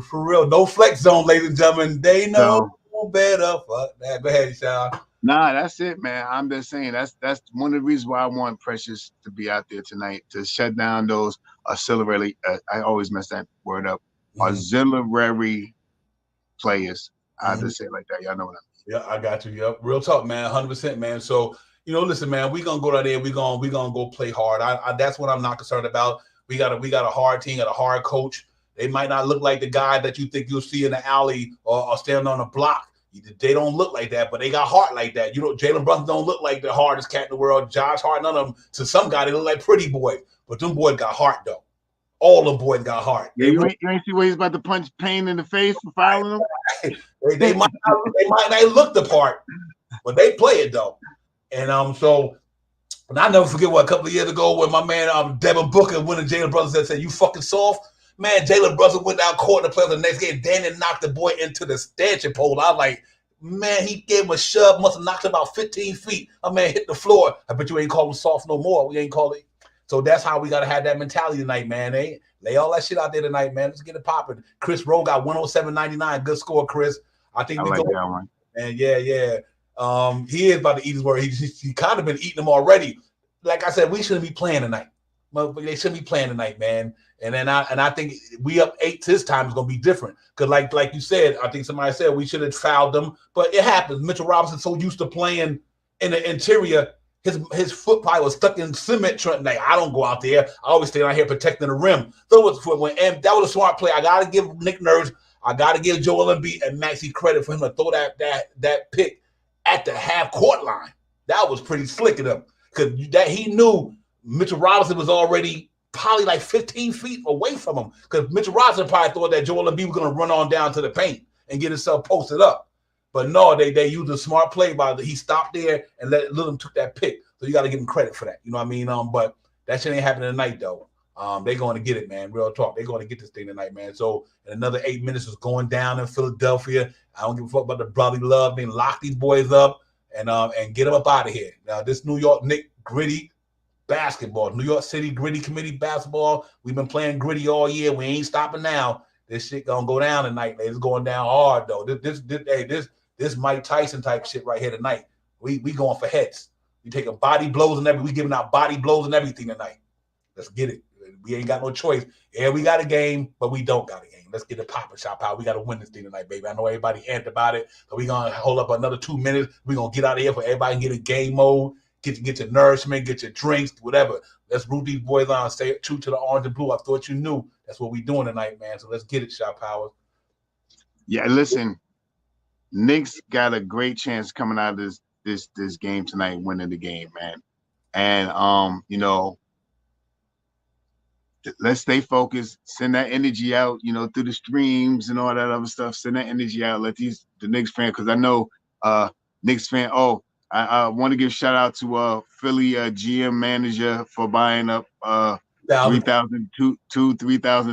for real, no flex zone, ladies and gentlemen. They know better. Fuck that. Go ahead, Sean. Nah, that's it, man. I'm just saying that's one of the reasons why I want Precious to be out there tonight to shut down those auxiliary. I always mess that word up. Auxiliary players. I just say it like that. Y'all know what I mean. Yeah, I got you. Yep, real talk, man. 100%, man. So you know, listen, man. We gonna go down there. We gonna go play hard. That's what I'm not concerned about. We got a hard team, got a hard coach. They might not look like the guy that you think you'll see in the alley or standing on a block. They don't look like that, but they got heart like that. You know, Jalen Brunson don't look like the hardest cat in the world. Josh Hart, none of them. To some guy, they look like pretty boys. But them boys got heart, though. All them boys got heart. Yeah, you ain't see where he's about to punch Payne in the face for fouling him? they might not look the part, but they play it, though. And so, and I never forget what a couple of years ago when my man Devin Booker went to Jalen Brunson said, "You fucking soft." Man, Jalen Brunson went down court to play the next game. Danny knocked the boy into the stanchion pole. I was like, man, he gave him a shove, must have knocked him about 15 feet. My man hit the floor. I bet you ain't call him soft no more. We ain't call it. So that's how we got to have that mentality tonight, man. Lay all that shit out there tonight, man. Let's get it popping. Chris Rowe got 107.99. Good score, Chris. I think I like that one. And yeah. He is about to eat his word. He kind of been eating them already. Like I said, we shouldn't be playing tonight. They shouldn't be playing tonight, man. And I think we up 8 this time is gonna be different. Cause like you said, I think somebody said we should have fouled them, but it happens. Mitchell Robinson's so used to playing in the interior, his foot probably was stuck in cement. Like, I don't go out there. I always stay out here protecting the rim. So that was a smart play. I gotta give Nick Nurse, I gotta give Joel Embiid and Maxey credit for him to throw that pick at the half court line. That was pretty slick of him. Cause that he knew Mitchell Robinson was already probably like 15 feet away from him because Mitchell Robinson probably thought that Joel Embiid was going to run on down to the paint and get himself posted up. But no, they used a smart play he stopped there and let him took that pick. So you got to give him credit for that. You know what I mean? But that shit ain't happening tonight, though. They're going to get it, man. Real talk. They're going to get this thing tonight, man. So in another 8 minutes is going down in Philadelphia. I don't give a fuck about the brotherly love. They lock these boys up and get them up out of here. Now, this New York Knicks gritty basketball, New York City gritty committee basketball. We've been playing gritty all year. We ain't stopping now. This shit gonna go down tonight. It's going down hard though. This Mike Tyson type shit right here tonight. We going for heads. We taking body blows and everything. We giving out body blows and everything tonight. Let's get it. We ain't got no choice. Yeah, we got a game, but we don't got a game. Let's get it popping, shop out. We got to win this thing tonight, baby. I know everybody amped about it, but we gonna hold up another 2 minutes. We gonna get out of here for everybody and get a game mode. Get your nourishment, get your drinks, whatever. Let's root these boys on. Stay true to the orange and blue. I thought you knew. That's what we doing tonight, man. So let's get it, Shot Powers. Yeah, listen. Knicks got a great chance coming out of this game tonight, winning the game, man. And you know, let's stay focused. Send that energy out, you know, through the streams and all that other stuff. Send that energy out. Let the Knicks fan, because I know Knicks fan. I want to give shout out to Philly GM manager for buying up 3,000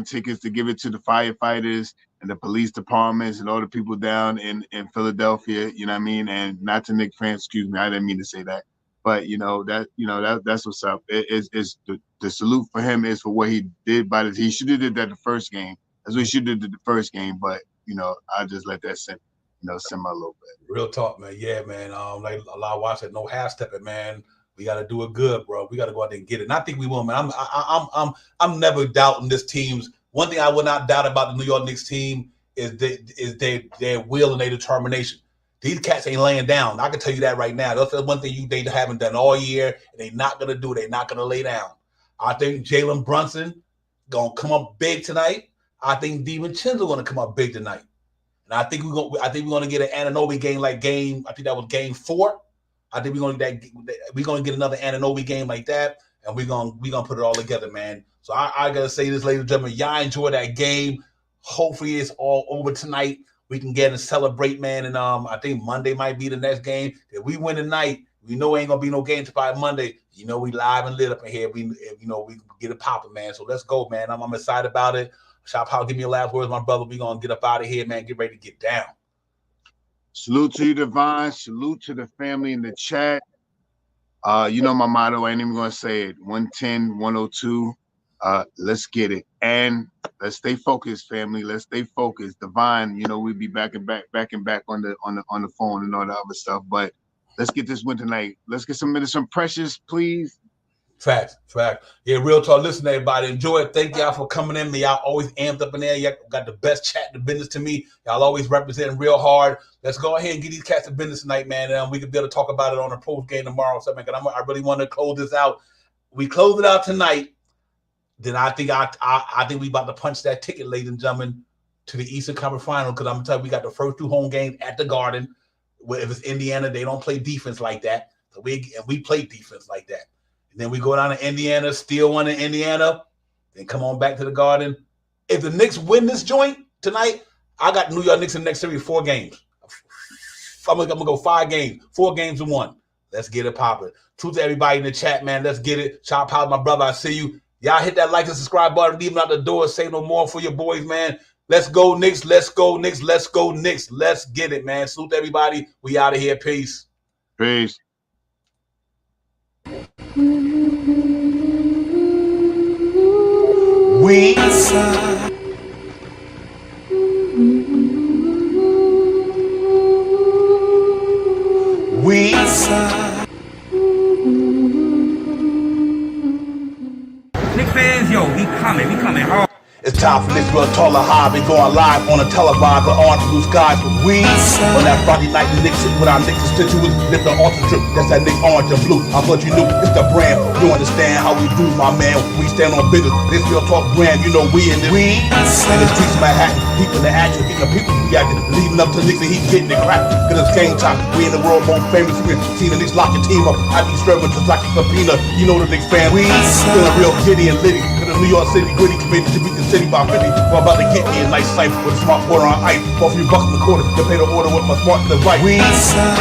tickets to give it to the firefighters and the police departments and all the people down in Philadelphia. You know what I mean? And not to Knicks fans, excuse me, I didn't mean to say that. But that's what's up. It's the salute for him is for what he did. He should have did that the first game. That's what he should have did the first game. But I just let that simmer a little bit. Real talk, man. Yeah, man. Like a lot of watch that no half stepping, man. We got to do it good, bro. We got to go out there and get it. And I think we will, man. I'm never doubting this team's. One thing I will not doubt about the New York Knicks team is their will and their determination. These cats ain't laying down. I can tell you that right now. That's one thing they haven't done all year, and they're not gonna do. They're not gonna lay down. I think Jalen Brunson gonna come up big tonight. I think DiVincenzo gonna come up big tonight, and I think we're gonna get an Anunoby game like game. I think that was game 4. I think we're gonna get another Anunoby game like that, and we're gonna put it all together, man. So I gotta say this, ladies and gentlemen, y'all enjoy that game. Hopefully it's all over tonight. We can get and celebrate, man. And I think Monday might be the next game. If we win tonight, we know ain't gonna be no game till by Monday. You know we live and lit up in here. We get it popping, man. So let's go, man. I'm excited about it. Shop House, give me your last words, my brother. We gonna get up out of here, man. Get ready to get down. Salute to you, Divine. Salute to the family in the chat. You know my motto. I ain't even gonna say it. 110, 102. Let's get it. And let's stay focused, family. Let's stay focused. Divine, you know, we'll be back and back on the phone and all the other stuff. But let's get this win tonight. Let's get some precious, please. Facts. Yeah, real talk. Listen, everybody, enjoy it. Thank y'all for coming in. Y'all always amped up in there. Y'all got the best chat in the business to me. Y'all always representing real hard. Let's go ahead and get these cats in business tonight, man. And we can be able to talk about it on a post game tomorrow. So, man, I really want to close this out. We close it out tonight. Then I think we about to punch that ticket, ladies and gentlemen, to the Eastern Conference Final, because I'm gonna tell you, we got the first 2 home games at the Garden. If it's Indiana, they don't play defense like that. So we play defense like that. And then we go down to Indiana, steal one in Indiana, then come on back to the Garden. If the Knicks win this joint tonight, I got New York Knicks in the next series 4 games. I'm gonna go 5 games, 4 games to 1. Let's get it popping. Truth to everybody in the chat, man. Let's get it. Shop House, my brother. I see you. Y'all hit that like and subscribe button. Leave them out the door. Say no more for your boys, man. Let's go, Knicks. Let's go, Knicks. Let's go, Knicks. Let's get it, man. Salute everybody. We out of here. Peace. Peace. We Knicks fans, yo, we coming hard. It's time for Knicks Real Taller High. We going live on a televised with orange blue skies with we. On that Friday night, the Knicks with our Knicks constituents. Lift the altar drip. That's that Knicks orange and blue. I thought you knew it's the brand. You understand how we do, my man. We stand on business. This Real Talk brand, you know we in this. We in the streets of Manhattan. Keeping the action, keeping the people reacting. Leading up to Knicks and he getting it cracked. Cause it's game time. We in the world most famous. We seen the Knicks lock your team up. I be serving just like a subpoena. You know the Knicks fan. We feeling real giddy and litty. To the New York City gritty committed to beat the city by 50. We're about to get me a nice cipher with a smart quarter on ice. For a few bucks in the quarter to pay the order with my smart device. We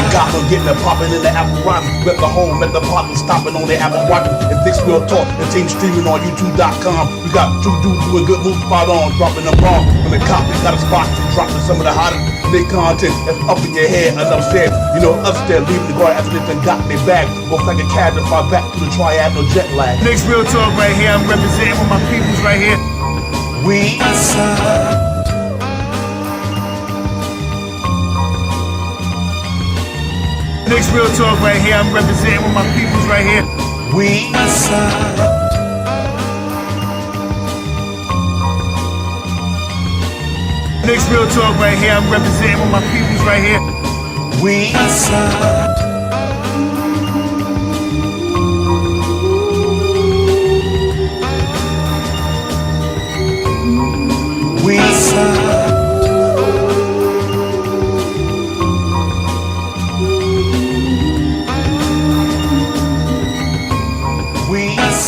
got them getting it popping in the Apple Watch. Let the home, let the popping stopping on their Apple Watch. It's Knicks Real Talk. The team streaming on YouTube.com. We got 2 dudes doing good moves spot on, dropping the bomb. When the cop got a spot, dropping some of the hottest Knicks content that's up in your head. And upstairs, you know, upstairs, leaving the guard after they done got their bag. Looks like a cab to fly back to the triad, no jet lag. Knicks Real Talk right here. I'm representing with my peoples right here. We Knicks Real Talk right here. I'm representing with my peoples right here. we Knicks Real Talk right here. I'm representing with my peoples right here. we